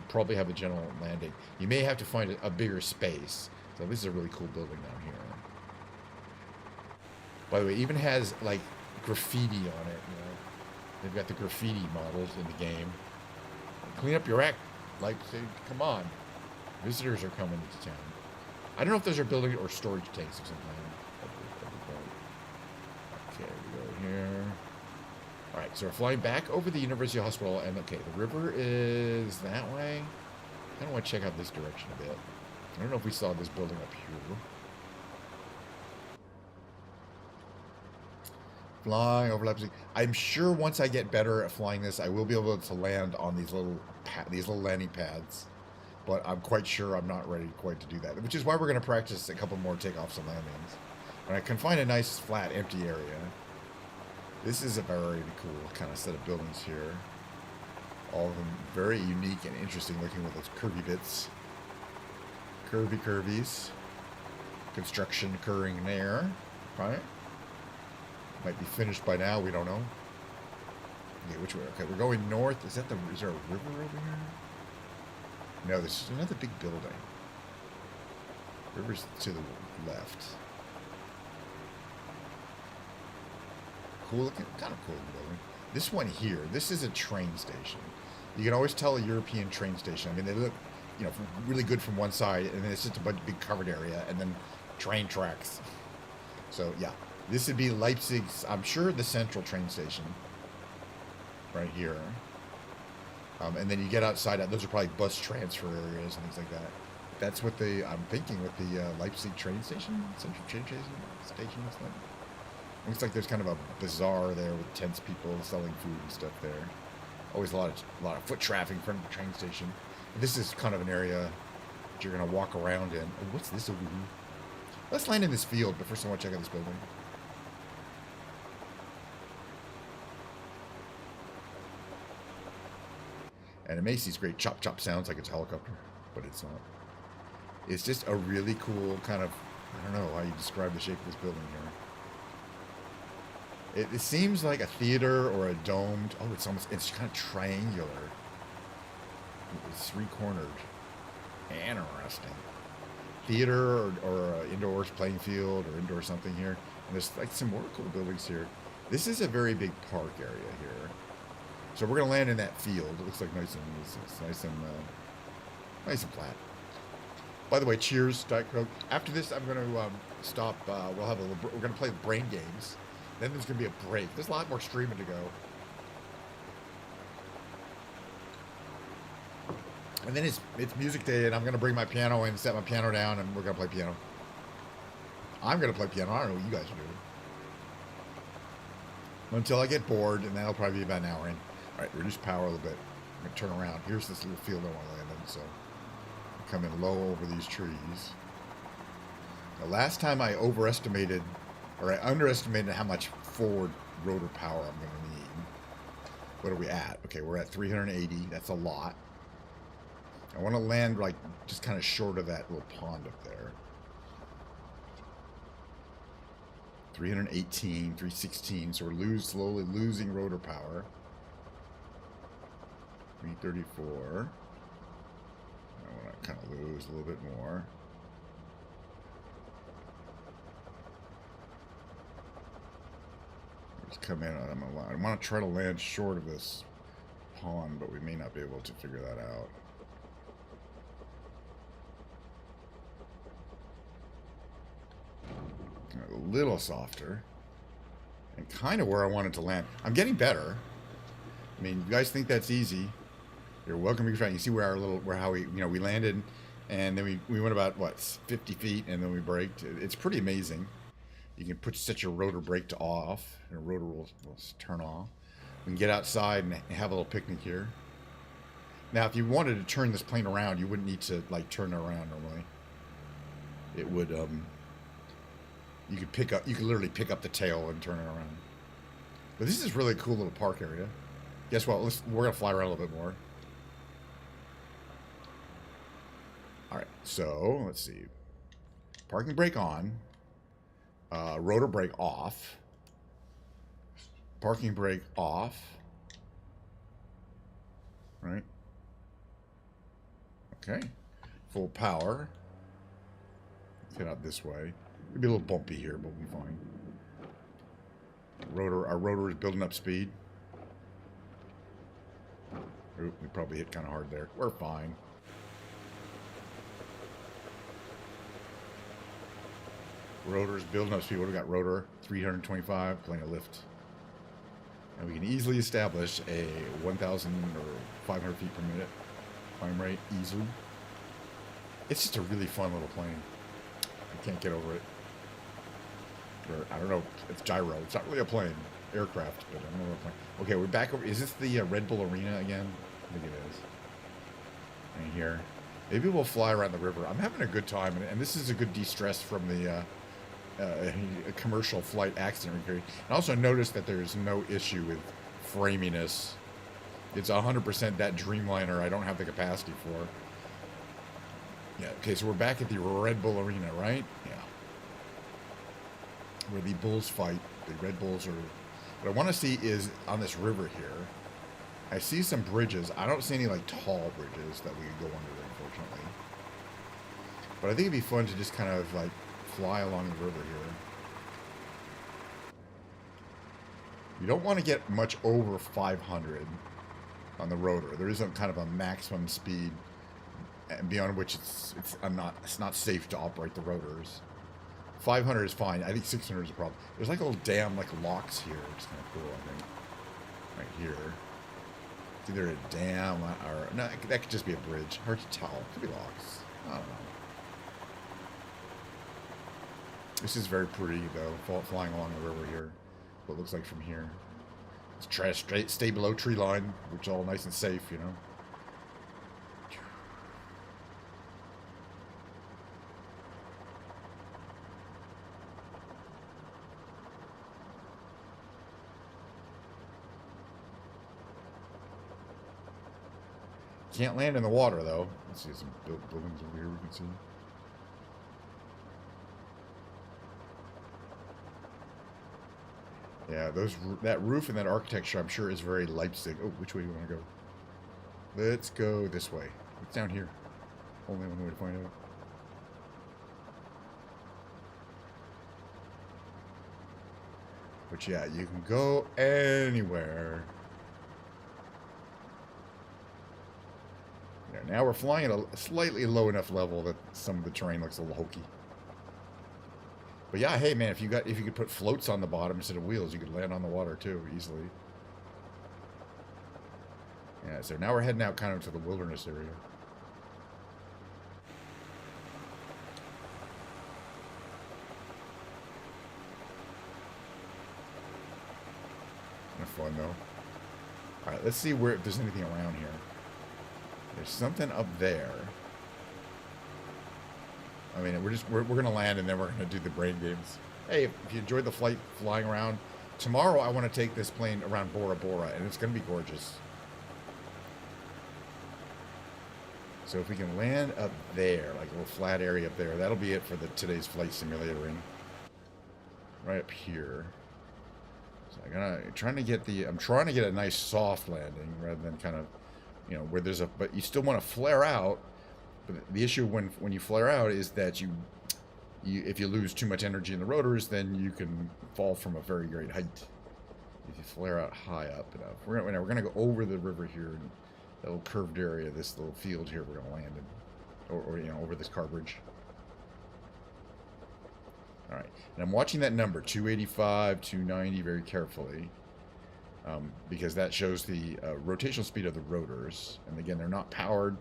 probably have a general landing. You may have to find a bigger space. So this is a really cool building down here. By the way, it even has, like, graffiti on it, you know. They've got the graffiti models in the game. Clean up your act, Leipzig. Come on. Visitors are coming into town. I don't know if those are building or storage tanks of some kind. Okay, we go here. All right, so we're flying back over the University Hospital, and okay, the river is that way. I kind of want to check out this direction a bit. I don't know if we saw this building up here. Flying over Leipzig. I'm sure once I get better at flying this, I will be able to land on these little landing pads. But I'm quite sure I'm not ready quite to do that, which is why we're going to practice a couple more takeoffs and landings. When I can find a nice, flat, empty area. This is a very cool kind of set of buildings here. All of them very unique and interesting looking with those curvy bits. Curvies. Construction occurring there. Right? Might be finished by now, we don't know. Okay, which way? Okay, we're going north. Is there a river over here? No, this is another big building. River's to the left. Cool looking, kind of cool building. This one here, this is a train station. You can always tell a European train station. I mean, they look, you know, really good from one side, and then it's just a big covered area, and then train tracks. So, yeah. This would be Leipzig's, I'm sure, the central train station. Right here. And then you get outside, those are probably bus transfer areas and things like that. That's what I'm thinking with the Leipzig train station, central train station, looks like there's kind of a bazaar there with tents, people selling food and stuff there. Always a lot of foot traffic in front of the train station. This is kind of an area that you're going to walk around in. Oh, what's this over here? Let's land in this field, but first I want to check out this building. And it makes these great chop chop sounds like it's a helicopter, but it's not. It's just a really cool kind of, I don't know how you describe the shape of this building here. It seems like a theater or a domed, it's kind of triangular. It's three-cornered. Interesting. Theater or indoors playing field or indoor something here. And there's like some more cool buildings here. This is a very big park area here. So we're gonna land in that field. It looks like nice and flat. By the way, cheers, Diet Coke. After this, I'm gonna stop. We're gonna play brain games. Then there's gonna be a break. There's a lot more streaming to go. And then it's music day, and I'm gonna bring my piano in, set my piano down, and we're gonna play piano. I'm gonna play piano. I don't know what you guys are doing. Until I get bored, and that'll probably be about an hour in. All right, reduce power a little bit. I'm gonna turn around. Here's this little field I want to land in, so come in low over these trees. The last time I underestimated how much forward rotor power I'm going to need. What are we at? Okay, we're at 380. That's a lot. I want to land like just kind of short of that little pond up there. 318, 316. So we're slowly losing rotor power. 334. I want to kind of lose a little bit more. Just come in on a line. I want to try to land short of this pond, but we may not be able to figure that out. A little softer. And kind of where I wanted to land. I'm getting better. I mean, you guys think that's easy. You're welcome to try. You see where we landed, and then we went about, what, 50 feet, and then we braked. It's pretty amazing. You can set your rotor brake to off, and the rotor will turn off. We can get outside and have a little picnic here. Now, if you wanted to turn this plane around, you wouldn't need to, like, turn it around normally. It would, you could literally pick up the tail and turn it around. But this is really a cool little park area. Guess what? We're going to fly around a little bit more. Alright, so, let's see. Parking brake on. Rotor brake off. Parking brake off. Right? Okay. Full power. Get out this way. It'll be a little bumpy here, but we'll be fine. Our rotor is building up speed. Oop, we probably hit kind of hard there. We're fine. Rotor's building up speed. What do we got? Rotor 325, plenty of lift. And we can easily establish a 1,000 or 500 feet per minute climb rate easily. It's just a really fun little plane. I can't get over it. Or, I don't know. It's gyro. It's not really a plane. Aircraft, but I don't know what plane. Okay, we're back over. Is this the Red Bull Arena again? I think it is. Right here. Maybe we'll fly around the river. I'm having a good time, and this is a good de-stress from the commercial flight accident recovery. And I also noticed that there's no issue with framiness. It's 100% that Dreamliner I don't have the capacity for. Yeah, okay, so we're back at the Red Bull Arena, right? Yeah. Where the Bulls fight. The Red Bulls are... What I want to see is, on this river here, I see some bridges. I don't see any, like, tall bridges that we could go under, unfortunately. But I think it'd be fun to just kind of, like, fly along the river here. You don't want to get much over 500 on the rotor. There isn't kind of a maximum speed beyond which it's not safe to operate the rotors. 500 is fine. I think 600 is a problem. There's like a little dam, like locks here. It's kind of cool, I think. Right here. It's either a dam or... No, that could just be a bridge. Hard to tell. It could be locks. I don't know. This is very pretty, though, flying along the river here. What it looks like from here. Let's try to stay below tree line, which is all nice and safe, you know. Can't land in the water, though. Let's see some buildings over here we can see. Yeah, that roof and that architecture, I'm sure, is very Leipzig. Oh, which way do you want to go? Let's go this way. It's down here. Only one way to find out. But yeah, you can go anywhere. Now we're flying at a slightly low enough level that some of the terrain looks a little hokey. But yeah, hey man, if you could put floats on the bottom instead of wheels, you could land on the water too easily. Yeah, so now we're heading out kind of to the wilderness area. Kind of fun though. All right, let's see if there's anything around here. There's something up there. I mean, we're gonna land and then we're gonna do the brain games. Hey, if you enjoyed the flight flying around, tomorrow I want to take this plane around Bora Bora, and it's gonna be gorgeous. So if we can land up there, like a little flat area up there, that'll be it for today's flight simulatoring. Right up here. So I'm trying to get a nice soft landing rather than kind of, you know, where there's a, but you still want to flare out. But the issue when you flare out is that if you lose too much energy in the rotors, then you can fall from a very great height. If you flare out high up enough. We're gonna go over the river here, and that little curved area, this little field here, we're gonna land in, or you know, over this car bridge. All right, and I'm watching that number 285, 290 very carefully, because that shows the rotational speed of the rotors, and again, they're not powered.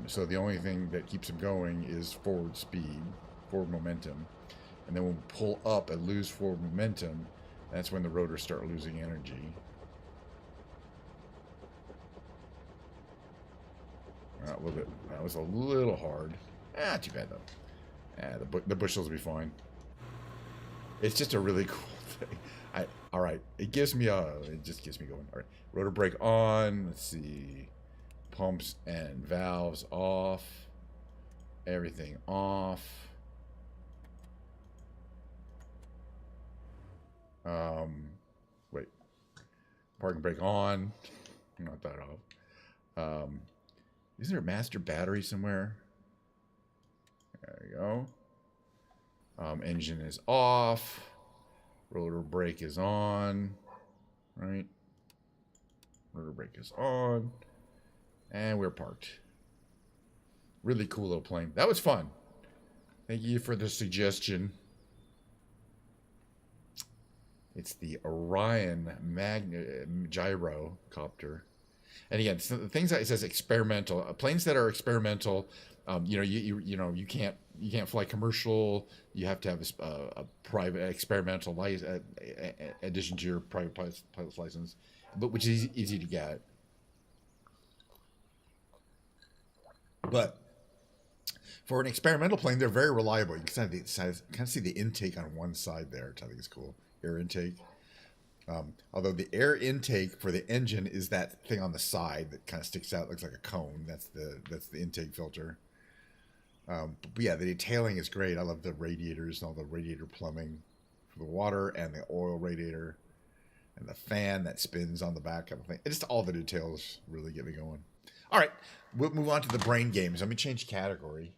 So the only thing that keeps them going is forward speed, forward momentum. And then when we pull up and lose forward momentum, that's when the rotors start losing energy. A little bit. That was a little hard. Too bad though. The bushels will be fine. It's just a really cool thing. All right. It just gets me going. All right. Rotor brake on. Let's see. Pumps and valves off. Everything off. Wait. Parking brake on. Not that off. Isn't there a master battery somewhere? There we go. Engine is off. Rotor brake is on. Right. Rotor brake is on. And we're parked. Really cool little plane. That was fun. Thank you for the suggestion. It's the Orion Magni Gyro copter. And again, so the things that it says experimental. Planes that are experimental, you can't fly commercial. You have to have a private experimental license, addition to your private pilot's license, but which is easy to get. But for an experimental plane, they're very reliable. You can kind of see the intake on one side there, which I think is cool. Air intake. Although the air intake for the engine is that thing on the side that kind of sticks out, looks like a cone. That's the intake filter. But yeah, the detailing is great. I love the radiators and all the radiator plumbing for the water and the oil radiator and the fan that spins on the back of the thing. Just all the details really get me going. All right, we'll move on to the brain games. Let me change category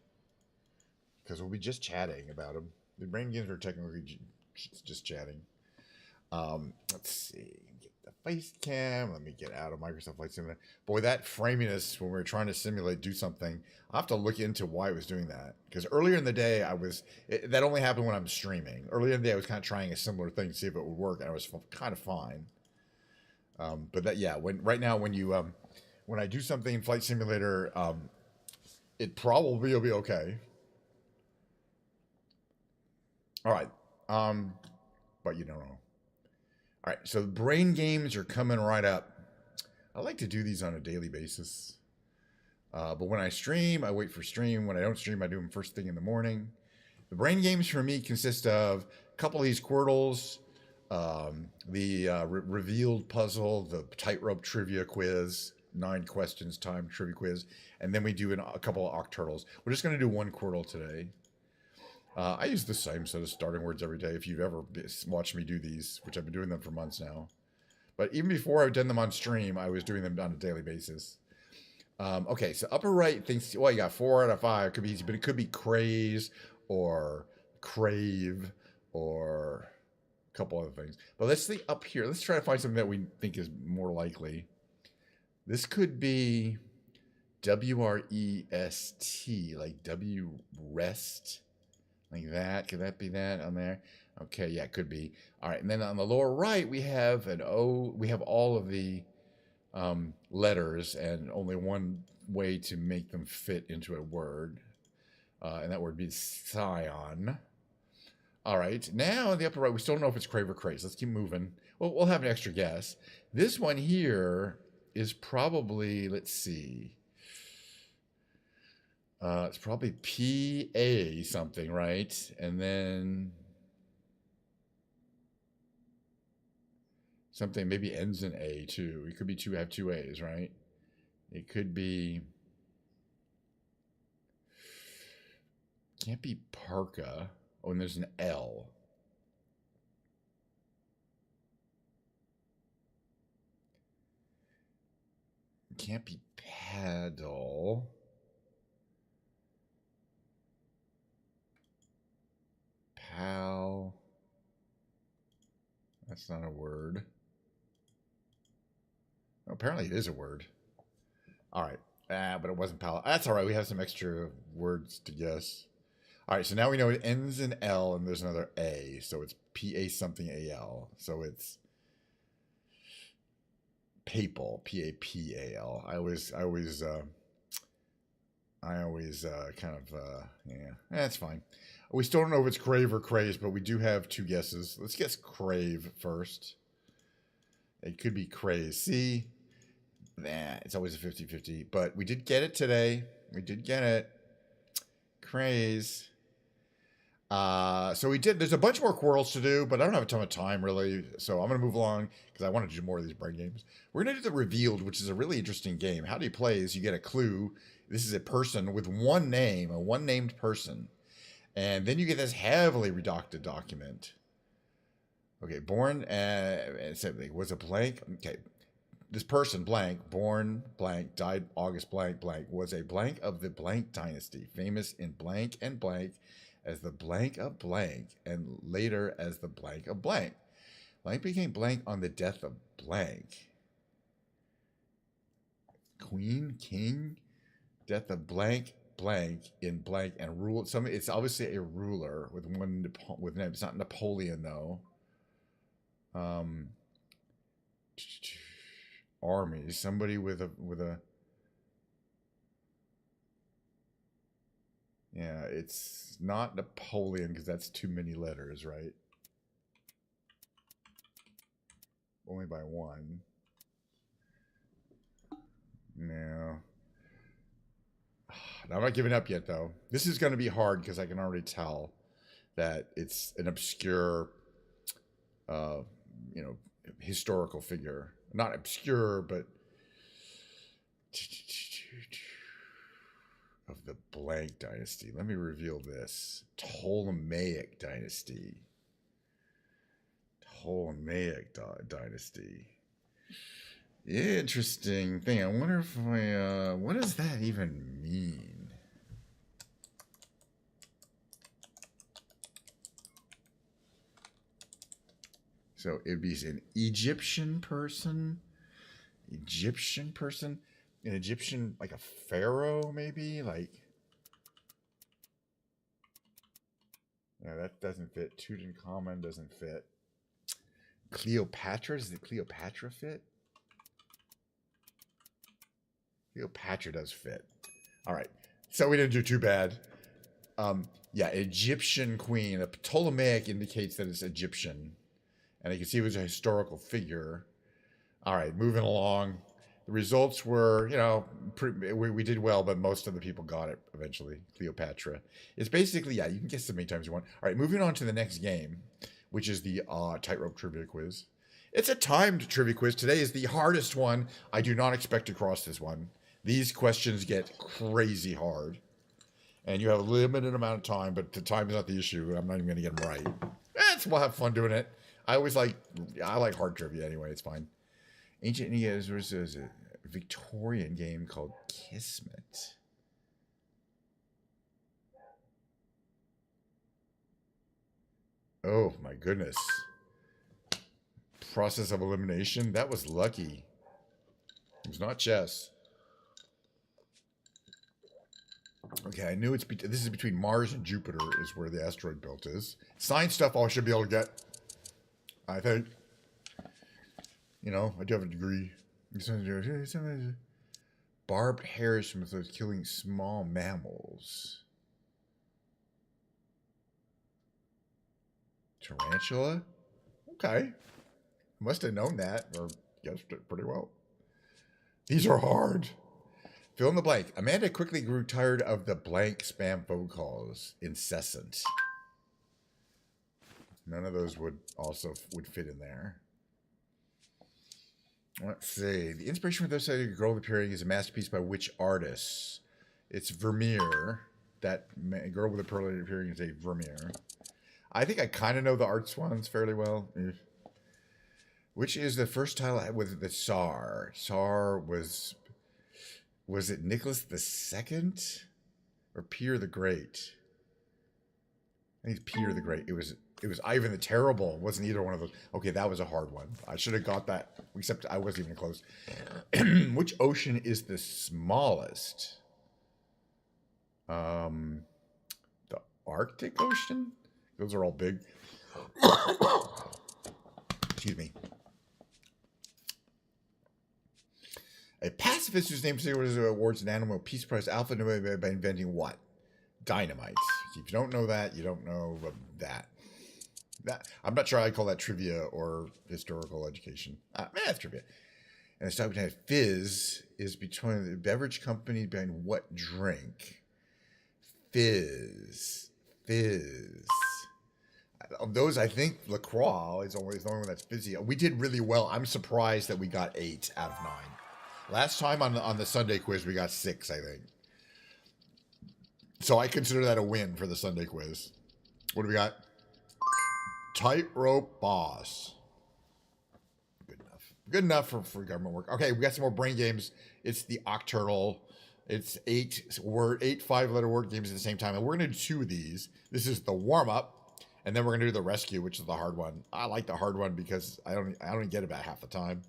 because we'll be just chatting about them. The brain games are technically just chatting. Let's see. Get the face cam. Let me get out of Microsoft Flight Simulator. Boy, that framiness when we were trying to do something, I'll have to look into why it was doing that. Because earlier in the day, that only happened when I'm streaming. Earlier in the day, I was kind of trying a similar thing to see if it would work, and I was kind of fine. But that, yeah, when I do something in Flight Simulator, it probably will be okay. All right. But you don't know. All right, so the brain games are coming right up. I like to do these on a daily basis. But when I stream, I wait for stream. When I don't stream, I do them first thing in the morning. The brain games for me consist of a couple of these Quirtles, the revealed puzzle, the tightrope trivia quiz, 9 questions time trivia quiz, and then we do a couple of Octurtles. We're just going to do one Quirtle today. I use the same set of starting words every day. If you've ever watched me do these, which I've been doing them for months now. But even before I've done them on stream, I was doing them on a daily basis. Okay, so upper right thinks, well, you got 4 out of 5. It could be easy, but it could be craze or crave or a couple other things. But let's see up here. Let's try to find something that we think is more likely. This could be WREST, like W-rest. Like that. Could that be that on there? Okay, yeah, it could be. All right, and then on the lower right, we have an O. We have all of the letters and only one way to make them fit into a word. And that word would be scion. All right, now in the upper right, we still don't know if it's crave or craze. Let's keep moving. Well, we'll have an extra guess. This one here is probably, let's see. It's probably PA something, right? And then something maybe ends in A too. It could be have two A's, right? It could be. Can't be parka. Oh, and there's an L. Can't be paddle. Pal. That's not a word. Oh, apparently it is a word. All right. But it wasn't pal. That's all right. We have some extra words to guess. All right. So now we know it ends in L and there's another A. So it's PA something AL. So it's papal. PAPAL. I always kind of, yeah, that's fine. We still don't know if it's crave or craze, but we do have two guesses. Let's guess crave first. It could be craze. See? Nah, it's always a 50-50. But we did get it today. We did get it. Craze. So we did. There's a bunch more quarrels to do, but I don't have a ton of time, really. So I'm going to move along because I want to do more of these brain games. We're going to do the Revealed, which is a really interesting game. How do you play is you get a clue. This is a person with one name, a one-named person. And then you get this heavily redacted document. Okay, born, was a blank. Okay, this person, blank, born, blank, died August, blank, blank, was a blank of the blank dynasty, famous in blank and blank as the blank of blank, and later as the blank of blank. Blank became blank on the death of blank. Queen, king, death of blank, blank in blank, and rule. It's obviously a ruler with one with name. It's not Napoleon though. Army. Somebody with a. Yeah, it's not Napoleon because that's too many letters, right? Only by one. No. I'm not giving up yet, though. This is going to be hard because I can already tell that it's an obscure, historical figure. Not obscure, but of the blank dynasty. Let me reveal this. Ptolemaic dynasty. Ptolemaic dynasty. Interesting thing. I wonder if what does that even mean? So it'd be an Egyptian person, an Egyptian, like a pharaoh, maybe, like. Yeah, that doesn't fit. Tutankhamun doesn't fit. Cleopatra, does the Cleopatra fit? Cleopatra does fit. All right, so we didn't do too bad. Yeah, Egyptian queen. A Ptolemaic indicates that it's Egyptian. And you can see it was a historical figure. All right, moving along. The results were, we did well, but most of the people got it eventually. Cleopatra. It's basically, yeah, you can guess as many times as you want. All right, moving on to the next game, which is the tightrope trivia quiz. It's a timed trivia quiz. Today is the hardest one. I do not expect to cross this one. These questions get crazy hard. And you have a limited amount of time, but the time is not the issue. I'm not even going to get them right. We'll have fun doing it. I like hard trivia anyway. It's fine. Ancient India was a Victorian game called Kismet. Oh my goodness. Process of elimination. That was lucky. It was not chess. Okay, I knew this is between Mars and Jupiter is where the asteroid belt is. Science stuff I should be able to get. I think. I do have a degree. Barbed hairs from those killing small mammals. Tarantula? Okay. Must have known that, or guessed it pretty well. These are hard. Fill in the blank. Amanda quickly grew tired of the blank spam phone calls. Incessant. None of those would fit in there. Let's see. The inspiration for this girl appearing is a masterpiece by which artist? It's Vermeer. That girl with the pearl appearing is a Vermeer. I think I kind of know the art ones fairly well. Which is the first title with the Tsar? Tsar was it Nicholas II or Peter the Great? I think it's Peter the Great. It was Ivan the Terrible. It wasn't either one of those. Okay, that was a hard one. I should have got that, except I wasn't even close. Which ocean is the smallest? The Arctic Ocean? Those are all big. Excuse me. A pacifist whose name awards an animal peace prize alpha by inventing what? Dynamite. If you don't know that, you don't know that. I'm not sure I call that trivia or historical education. That's trivia. And the type of fizz is between the beverage company behind what drink? Fizz. Of those, I think LaCroix is always the only one that's fizzy. We did really well. I'm surprised that we got 8 out of 9. Last time on the Sunday quiz, we got 6, I think. So I consider that a win for the Sunday quiz. What do we got? Tightrope boss. Good enough. Good enough for government work. Okay, we got some more brain games. It's the Octurtle. It's 8 5-letter word games at the same time. And we're going to do 2 of these. This is the warm-up. And then we're going to do the rescue, which is the hard one. I like the hard one because I only get about half the time.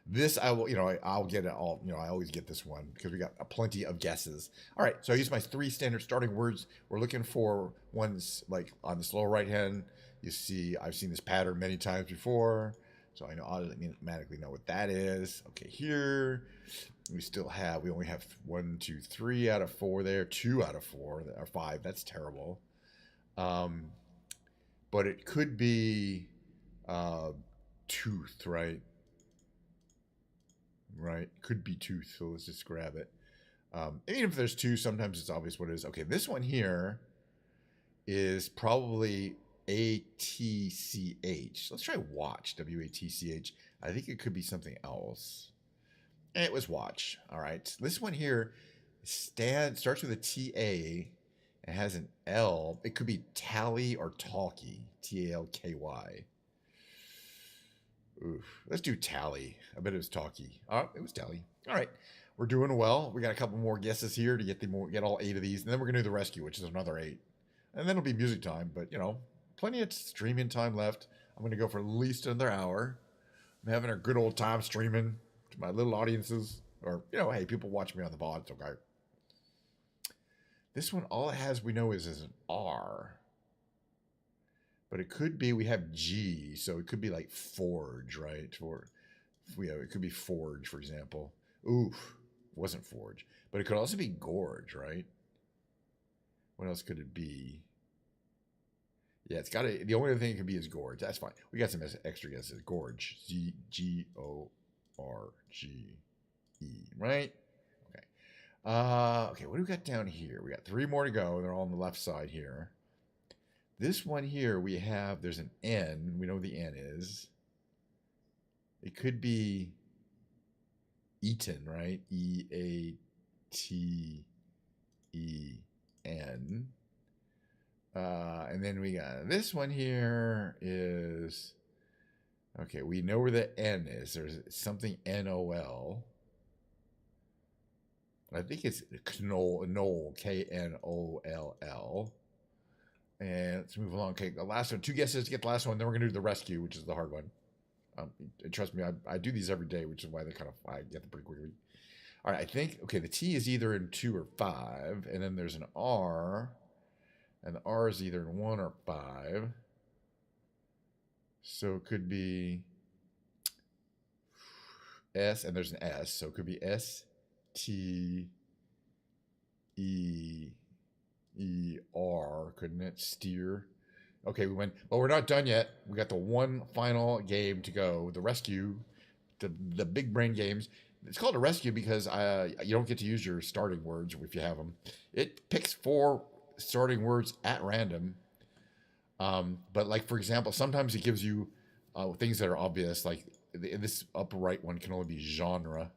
This I'll get it all. I always get this one because we got plenty of guesses. All right, so I use my 3 standard starting words. We're looking for ones like on the slow right hand. You see, I've seen this pattern many times before, so I automatically know what that is. Okay, here we only have 1, 2, 3 out of 4 there, 2 out of 4 or 5. That's terrible. But it could be tooth, right? Right, could be tooth. So let's just grab it. Even if there's 2, sometimes it's obvious what it is. Okay, this one here is probably ATCH. Let's try watch. WATCH. I think it could be something else. And it was watch. All right. This one here starts with a TA and has an L. It could be tally or talkie. TALKY. Oof. Let's do tally. I bet it was talkie. Oh, it was tally. All right. We're doing well. We got a couple more guesses here to get all 8 of these. And then we're going to do the rescue, which is another 8. And then it'll be music time. But, plenty of streaming time left. I'm going to go for at least another hour. I'm having a good old time streaming to my little audiences. Or, hey, people watch me on the VOD. It's okay. This one, all it has, we know, is an R. But it could be, we have G, so it could be like forge, right? It could be forge, for example. Oof, wasn't forge. But it could also be gorge, right? What else could it be? Yeah, it's got to, the only other thing it could be is gorge. That's fine. We got some extra guesses. Gorge. Gorge, right? Okay. Okay, what do we got down here? We got 3 more to go. They're all on the left side here. This one here, there's an N. We know what the N is. It could be Eaton, right? EATEN. And then we got this one here is, okay, we know where the N is. There's something NOL. I think it's Knoll, KNOLL. And let's move along. Okay, the last one. 2 guesses to get the last one. Then we're going to do the rescue, which is the hard one. Trust me, I do these every day, which is why I get them pretty quickly. All right, I think, okay, the T is either in 2 or 5. And then there's an R. And the R is either in 1 or 5. So it could be S, and there's an S. So it could be STEER, couldn't it? Steer. Okay, we went, but we're not done yet. We got the one final game to go, the rescue, the big brain games. It's called a rescue because you don't get to use your starting words if you have them. It picks 4 starting words at random. But like, for example, sometimes it gives you things that are obvious. Like this upper right one can only be genre.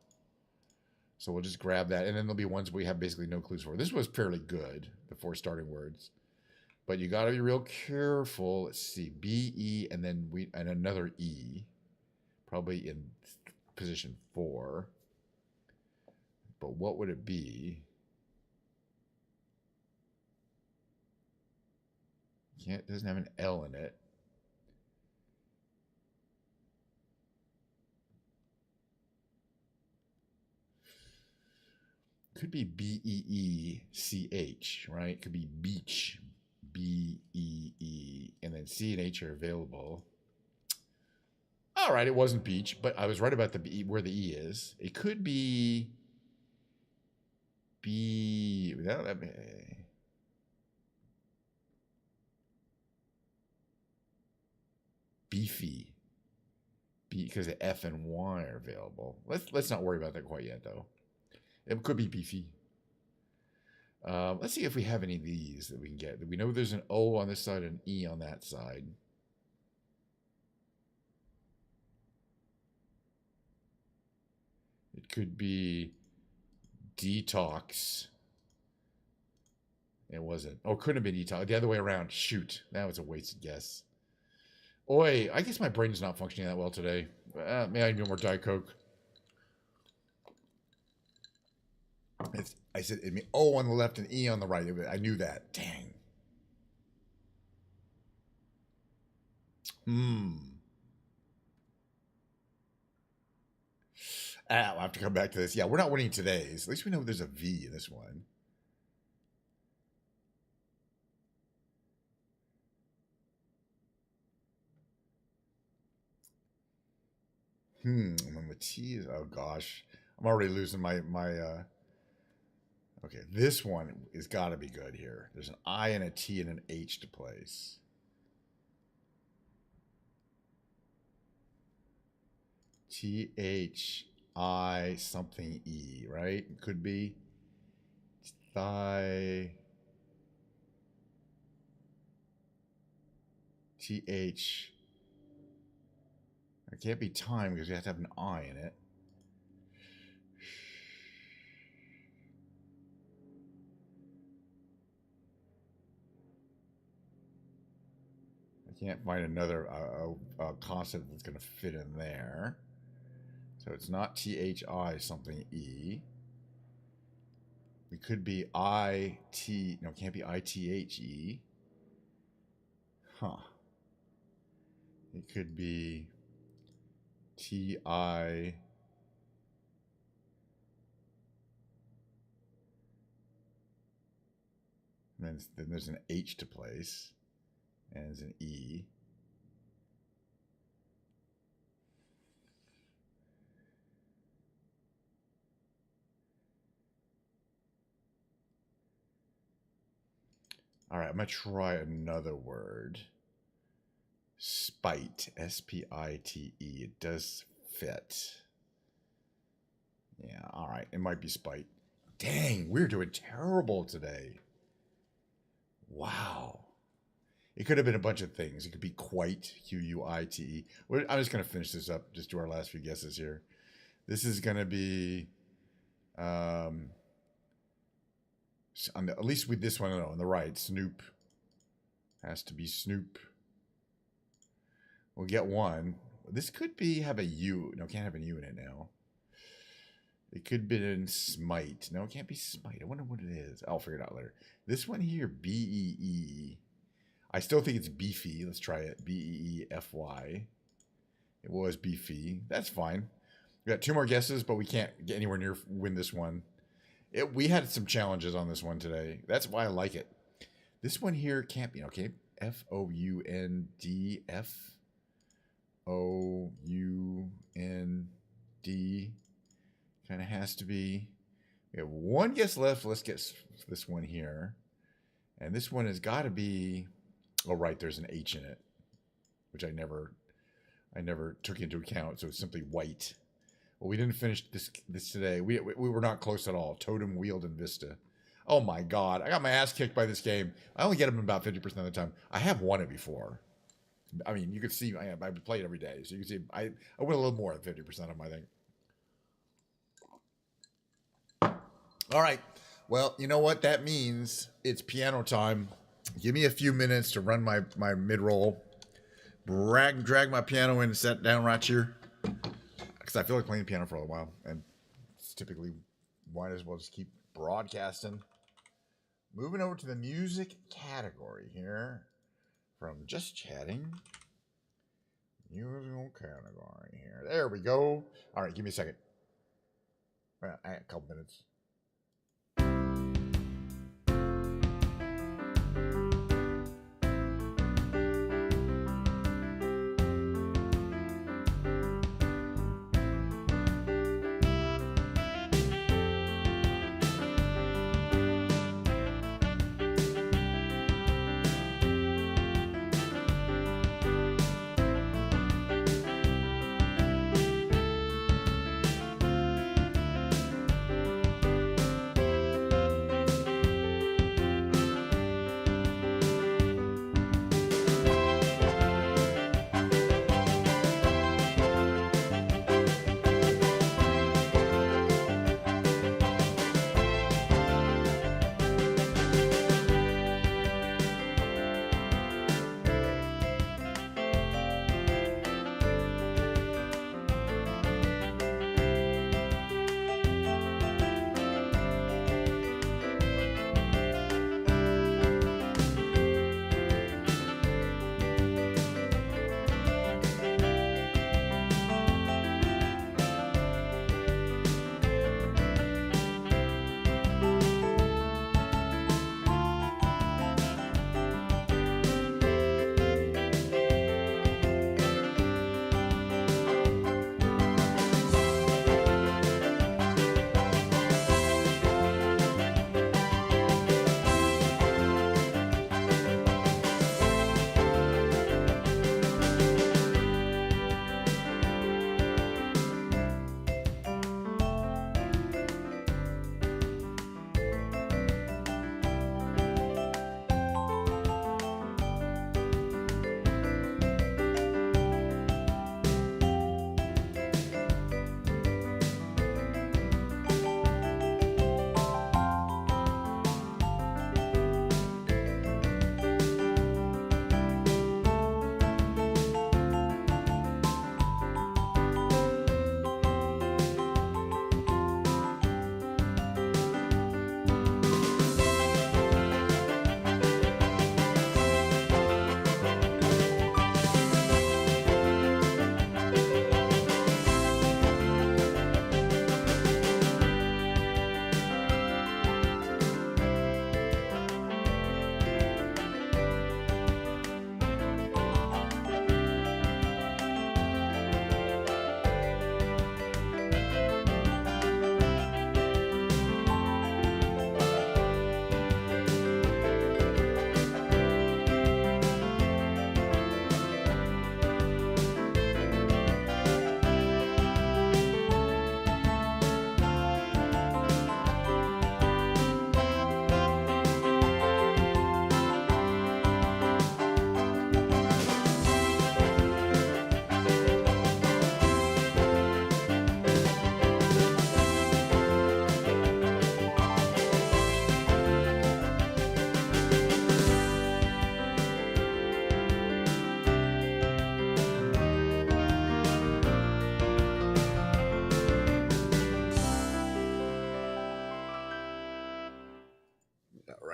So we'll just grab that. And then there'll be ones we have basically no clues for. This was fairly good, the 4 starting words. But you got to be real careful. Let's see. B, E, and then and another E. Probably in position 4. But what would it be? It doesn't have an L in it. Could be B-E-E-C-H, right? Could be beach, B-E-E, and then C and H are available. All right, it wasn't beach, but I was right about the B, where the E is. It could be B. Beefy, because the F and Y are available. Let's not worry about that quite yet, though. It could be beefy. Let's see if we have any of these that we can get. We know there's an O on this side and an E on that side. It could be detox. It wasn't. Oh, couldn't have been detox. The other way around. Shoot. That was a wasted guess. Oi, I guess my brain's not functioning that well today. May I do more Diet Coke? I said O on the left and E on the right. I knew that. Dang. I'll have to come back to this. Yeah, we're not winning today's. At least we know there's a V in this one. And the T is, oh gosh. I'm already losing my okay, this one has got to be good here. There's an I and a T and an H to place. T-H-I something E, right? It could be thigh. T-H. It can't be time because we have to have an I in it. I can't find another consonant that's going to fit in there. So it's not T-H-I something E. It could be I-T. No, it can't be I-T-H-E. Huh. It could be T-I... And then there's an H to place. And there's an E. All right, I'm going to try another word. Spite. S-P-I-T-E. It does fit. Yeah, all right. It might be spite. Dang, we're doing terrible today. Wow. It could have been a bunch of things. It could be quite, Q-U-I-T-E. I'm just going to finish this up, just do our last few guesses here. This is going to be, at least with this one, on the right, Snoop. Has to be Snoop. We'll get one. This could be, have a U. No, can't have a U in it now. It could be in Smite. No, it can't be Smite. I wonder what it is. I'll figure it out later. This one here, B-E-E. I still think it's beefy. Let's try it. B-E-E-F-Y. It was beefy. That's fine. We got 2 more guesses, but we can't get anywhere near win this one. We had some challenges on this one today. That's why I like it. This one here can't be. Okay. F-O-U-N-D. F-O-U-N-D. Kind of has to be. We have 1 guess left. Let's get this one here. And this one has got to be. Oh, right. There's an H in it, which I never took into account. So it's simply white. Well, we didn't finish this today. We were not close at all. Totem, Wheeled, and Vista. Oh my God. I got my ass kicked by this game. I only get them about 50% of the time. I have won it before. I mean, you could see I play it every day. So you can see I win a little more than 50% of them, I think. All right. Well, you know what that means? It's piano time. Give me a few minutes to run my mid-roll. Drag my piano in and set down right here. Because I feel like playing piano for a while. And it's typically, might as well just keep broadcasting. Moving over to the music category here. From just chatting. Musical category here. There we go. All right, give me a second. A couple minutes.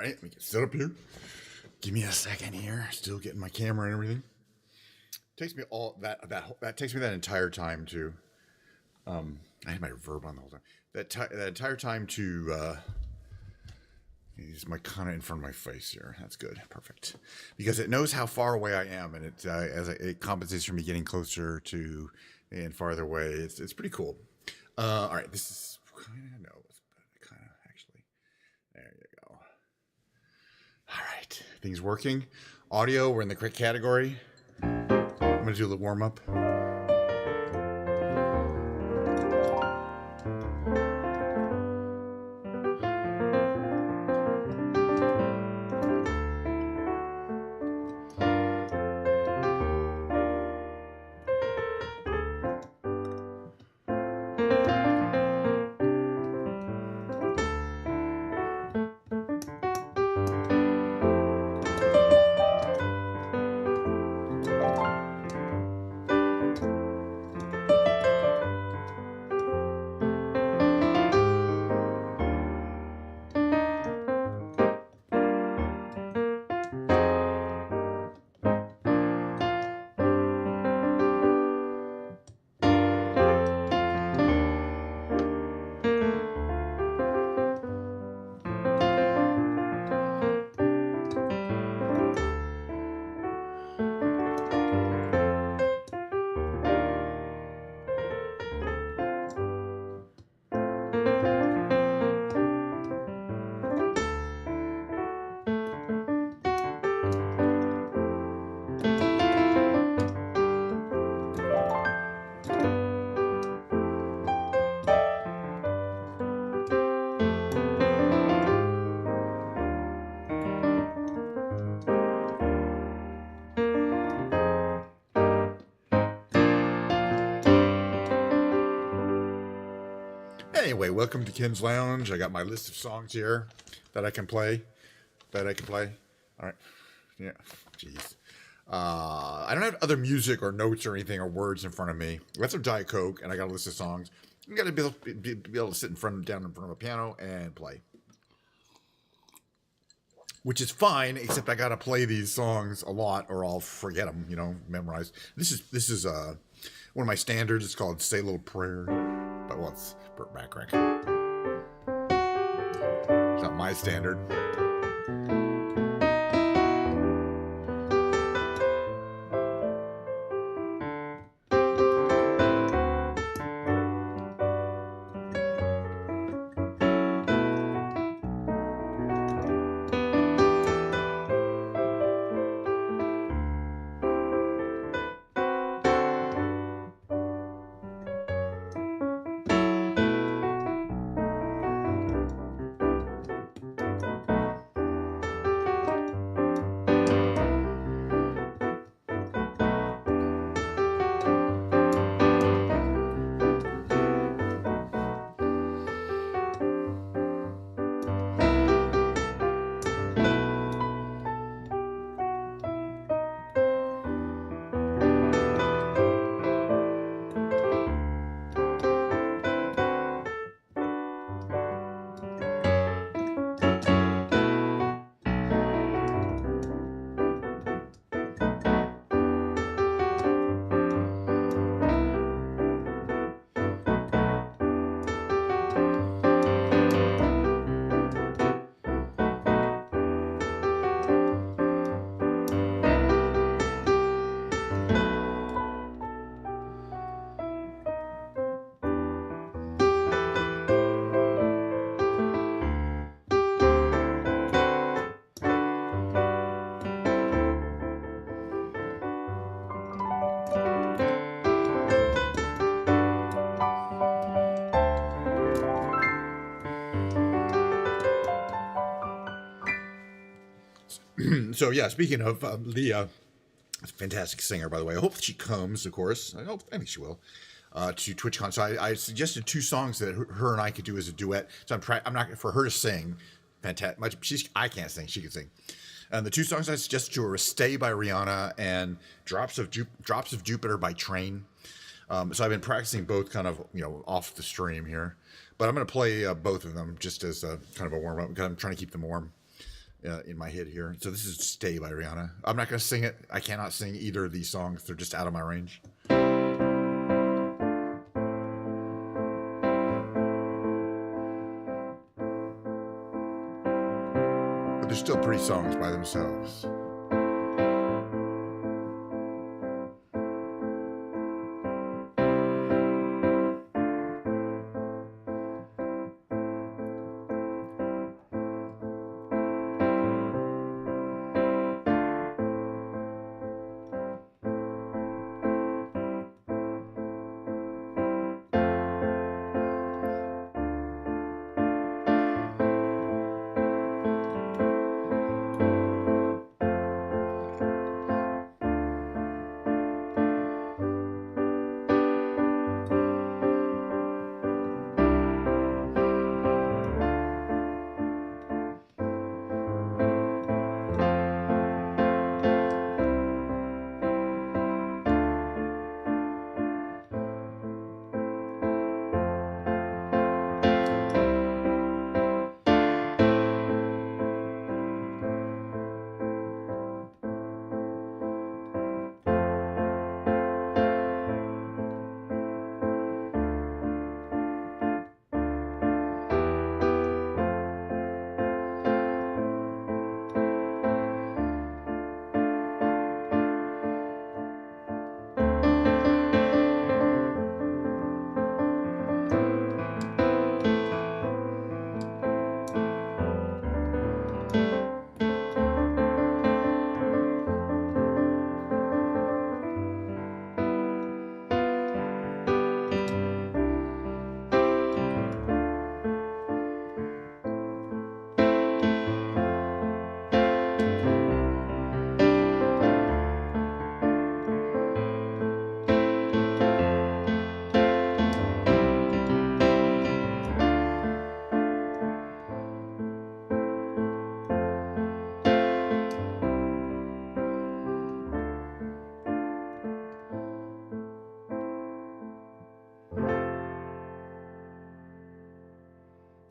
right, we can sit up here. Give me a second here. Still getting my camera and everything. Takes me all that takes me that entire time to. I had my reverb on the whole time. That entire time to. Use my kind of in front of my face here. That's good, perfect, because it knows how far away I am, and it compensates for me getting closer to and farther away. It's pretty cool. All right, this is kind of actually. There you go. All right, things working. Audio, we're in the quick category. I'm gonna do a little warm up. Anyway, welcome to Ken's Lounge. I got my list of songs here that I can play. All right. Yeah. Jeez. I don't have other music or notes or anything or words in front of me. I got some Diet Coke and I got a list of songs. You got to be able to sit down in front of a piano and play. Which is fine, except I got to play these songs a lot or I'll forget them, memorize. This is one of my standards. It's called Say a Little Prayer. But it's Burt Bacharach. It's not my standard. So yeah, speaking of Leah, fantastic singer, by the way. I hope she comes, of course. I think she will. To TwitchCon. So I suggested 2 songs that her and I could do as a duet. So I'm not for her to sing. Fantastic. I can't sing. She can sing. And the 2 songs I suggested to her were "Stay" by Rihanna and "Drops of Jupiter" by Train. So I've been practicing both, kind of off the stream here. But I'm going to play both of them just as kind of a warm up because I'm trying to keep them warm. In my head here. So this is "Stay" by Rihanna. I'm not going to sing it. I cannot sing either of these songs. They're just out of my range. But they're still pretty songs by themselves.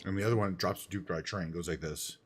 And the other one drops to Jupiter by train, goes like this.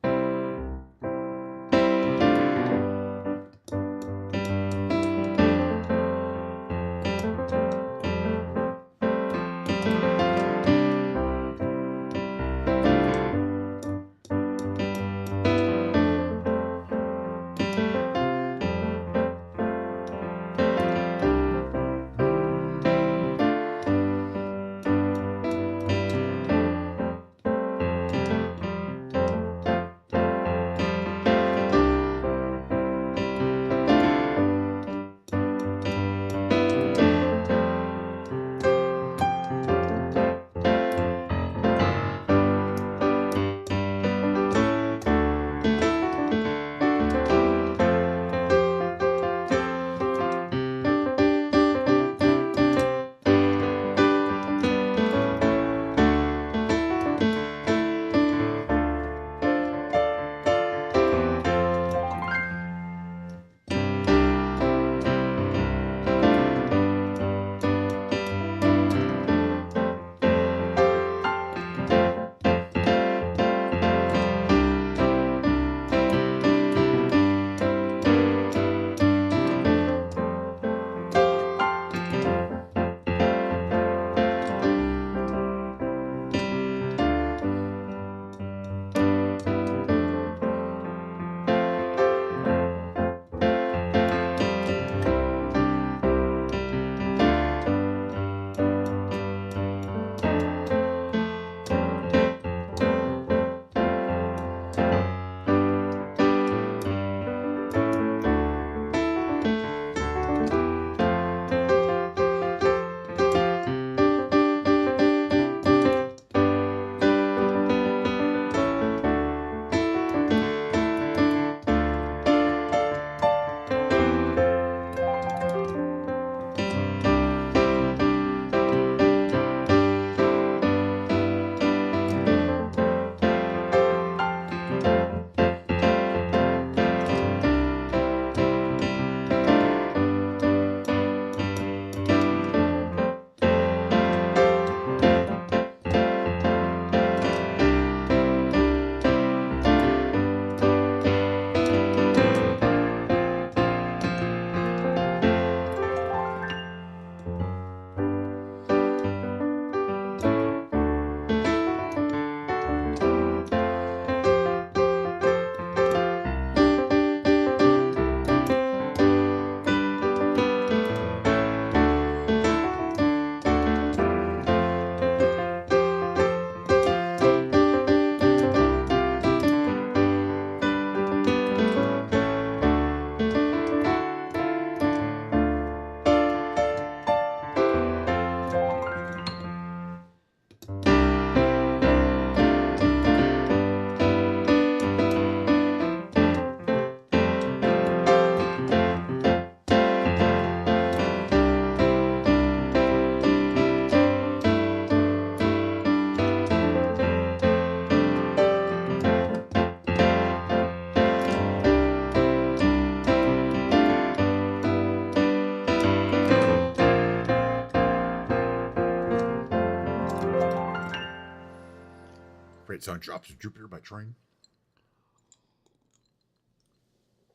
Great song, Drops of Jupiter by Train.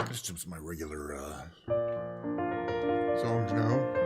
Just some of my regular songs now.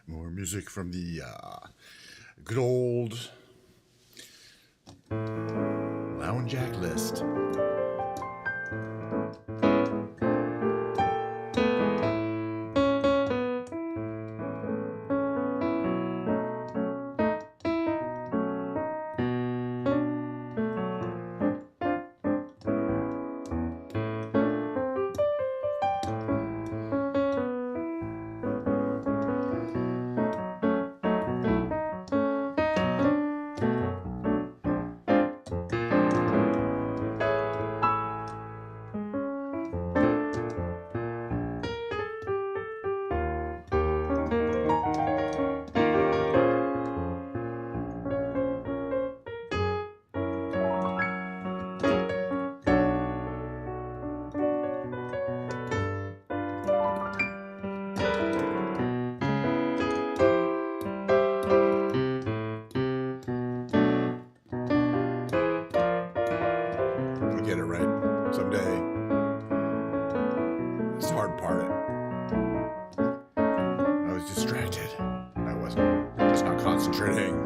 More music from the good old Lounge Jack list. Get it right someday. It's the hard part. I was distracted. I wasn't. Just not concentrating.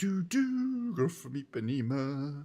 Do girl from Ipanema.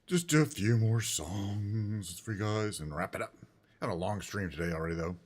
Just a few more songs for you guys and wrap it up. Had a long stream today already, though.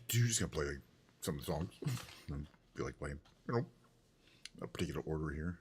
Just gonna play some of the songs and feel like playing, a particular order here.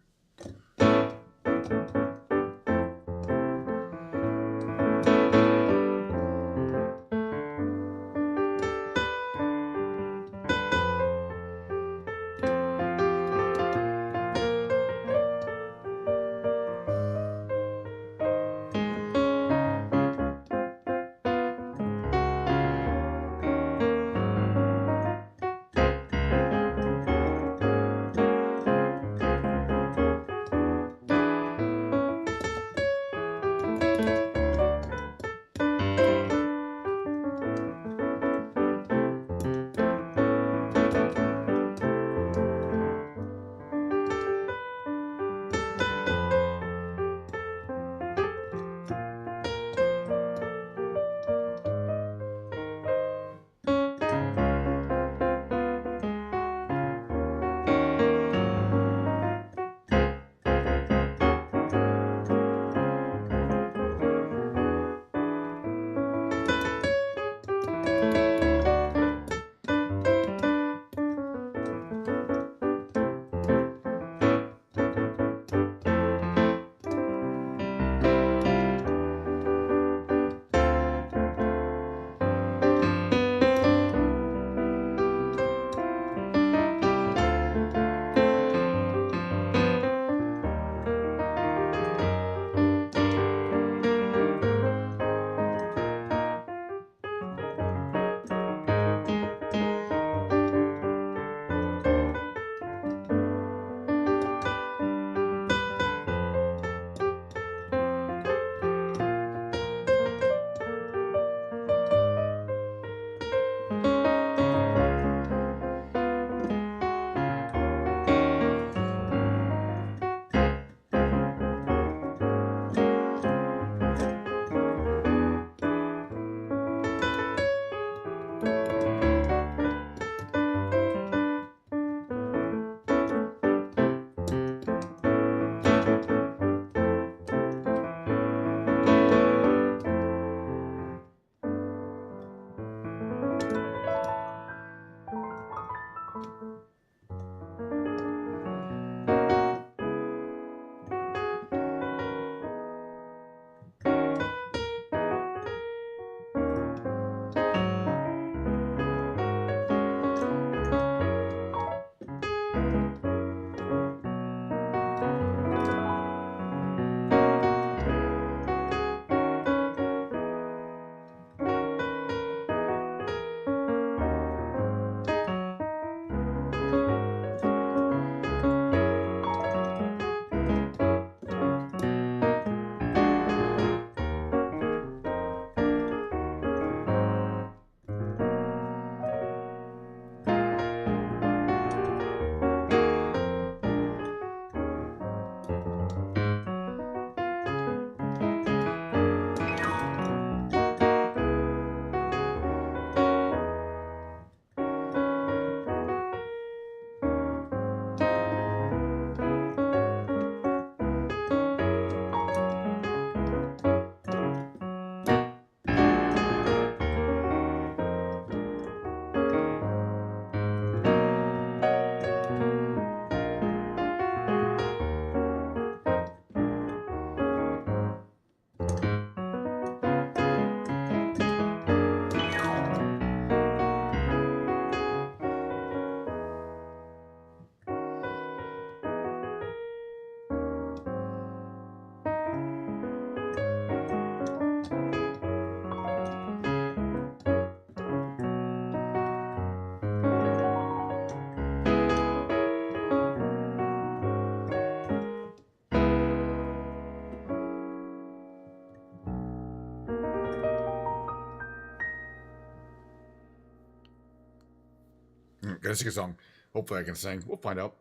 gonna sing a song. Hopefully I can sing. We'll find out.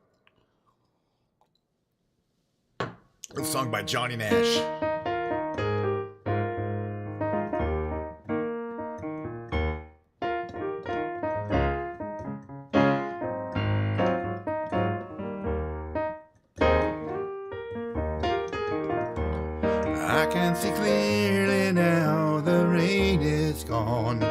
It's a song by Johnny Nash. I can see clearly now the rain is gone.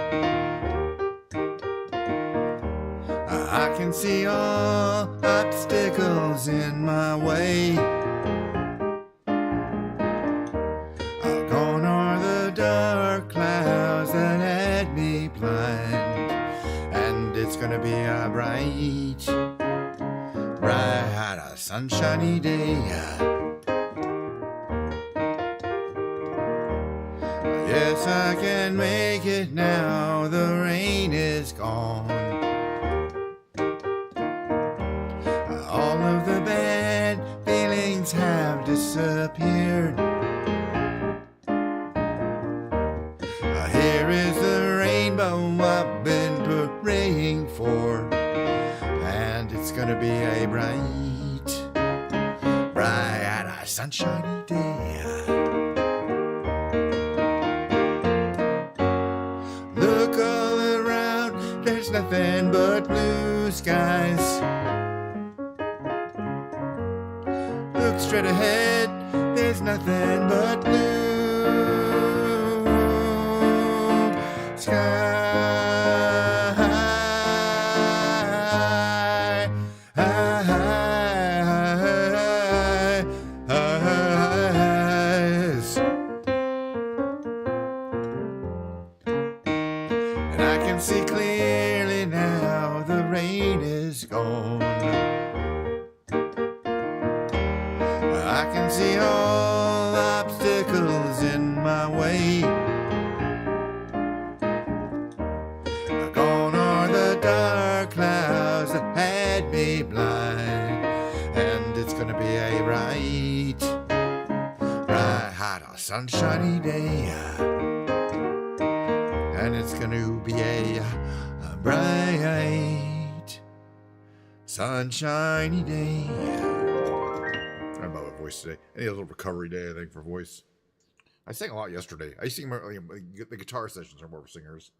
I can see all obstacles in my way. Gone are the dark clouds that had me blind, and it's gonna be a bright, a sunshiny day. Yes, I can make it now, the rain is gone. All of the bad feelings have disappeared. Here is the rainbow I've been praying for, and it's gonna be a bright, sunshiny day. Look all around, there's nothing but blue skies. Look straight ahead, there's nothing but blue sky. And I can see clearly now the rain is gone. I can see all obstacles in my way. Gone are the dark clouds that had me blind, and it's gonna be a bright, sunshiny day, and it's gonna be a bright, sunshiny day. I'm about my voice today. I need a little recovery day, I think, for voice. I sang a lot yesterday. I sing more, the guitar sessions are more for singers.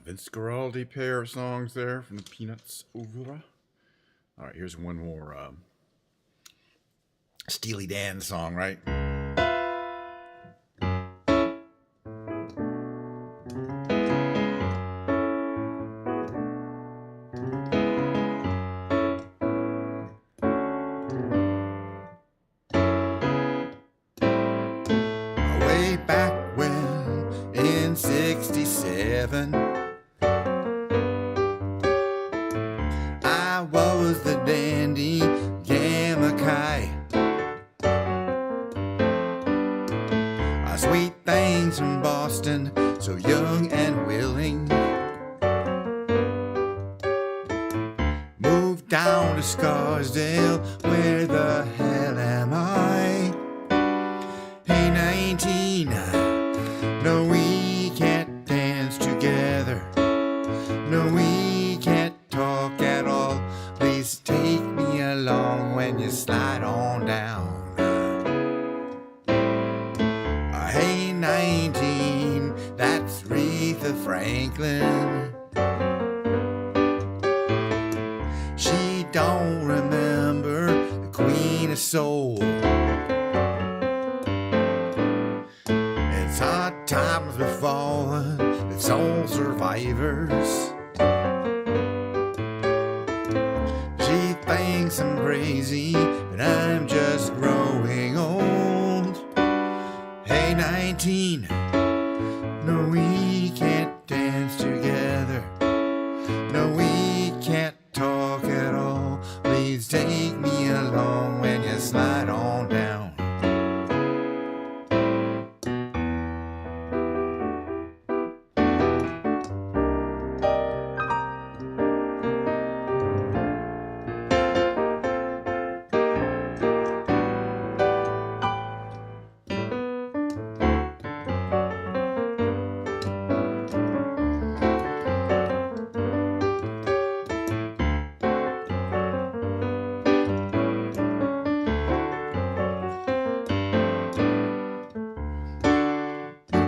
Vince Guaraldi pair of songs there from the Peanuts Oeuvre. All right, here's one more Steely Dan song, right? Way back when in 67 I was the dandy Yamakai. Sweet things from Boston, so young and willing. Moved down to Scarsdale, where the hell am I? Hey 19, no we can't dance together. No we can't talk at all. Please take me along when you slide on down. Hey 19, that's Aretha Franklin. She don't remember the Queen of Soul. It's hard times we're falling, it's all survivors. She thinks I'm crazy, but I'm just growing old. Hey 19, no we can't dance together. No we can't talk at all. Please take me along when you slide on down.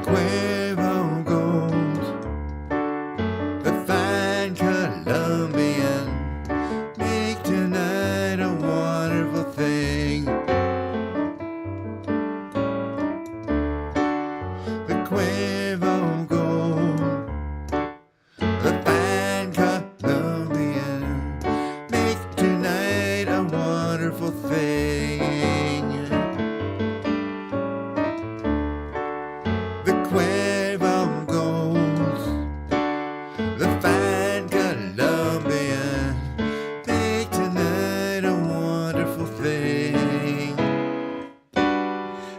Cuervo Gold, the fine Colombian, make tonight a wonderful thing. The Cuervo Gold, the fine Colombian, make tonight a wonderful thing. The Cuervo Gold, the fine Colombian, make tonight a wonderful thing.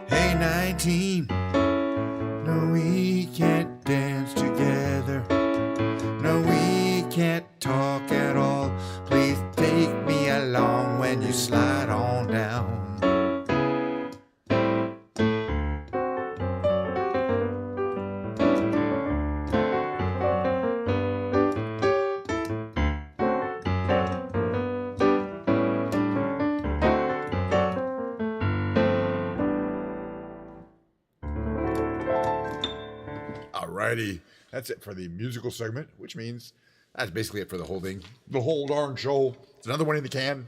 Hey 19, no we can't dance together. No we can't talk at all. Please take me along when you slide on down. Alrighty, that's it for the musical segment, which means that's basically it for the whole thing. The whole darn show. It's another one in the can.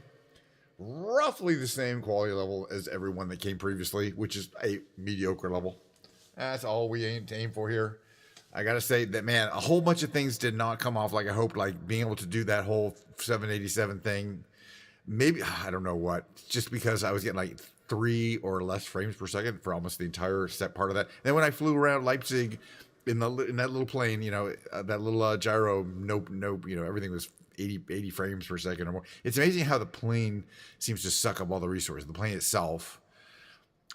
Roughly the same quality level as everyone that came previously, which is a mediocre level. That's all we aim for here. I gotta say that, man, a whole bunch of things did not come off like I hoped, like being able to do that whole 787 thing. Maybe, I don't know what, just because I was getting like 3 or less frames per second for almost the entire set part of that. And then when I flew around Leipzig in that little plane, that little gyro, nope, everything was 80 frames per second or more. It's amazing how the plane seems to suck up all the resources. The plane itself.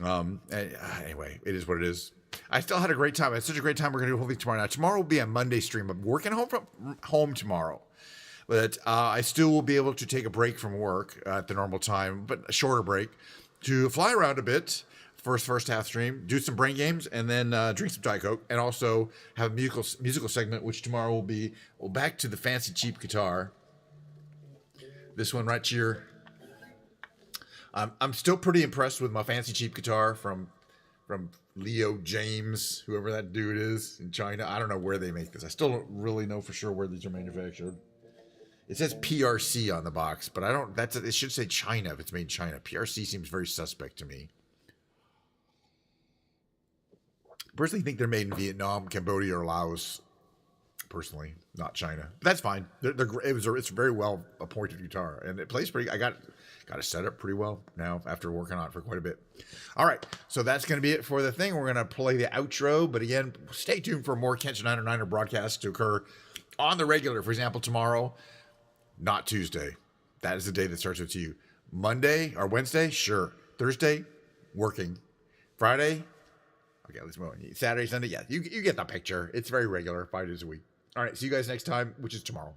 Anyway, it is what it is. I still had a great time. I had such a great time. We're going to do a whole thing tomorrow. Now, tomorrow will be a Monday stream. I'm working from home tomorrow. But I still will be able to take a break from work at the normal time, but a shorter break, to fly around a bit. First half stream, do some brain games, and then drink some Diet Coke, and also have a musical segment, which tomorrow will be back to the fancy cheap guitar. This one right here. I'm still pretty impressed with my fancy cheap guitar from from Leo James, whoever that dude is in China. I don't know where they make this. I still don't really know for sure where these are manufactured. It says PRC on the box, but I don't. It should say China if it's made in China. PRC seems very suspect to me. Personally, think they're made in Vietnam, Cambodia, or Laos. Personally, not China. But that's fine. It's a very well appointed guitar, and it plays pretty. I got it set up pretty well now after working on it for quite a bit. All right, so that's going to be it for the thing. We're going to play the outro, but again, stay tuned for more Kenshin 909 broadcasts to occur on the regular. For example, tomorrow, not Tuesday. That is the day that starts with you. Monday or Wednesday, sure. Thursday, working. Friday, okay, let's move on. Saturday, Sunday, yeah, you get the picture. It's very regular, 5 days a week. All right, see you guys next time, which is tomorrow.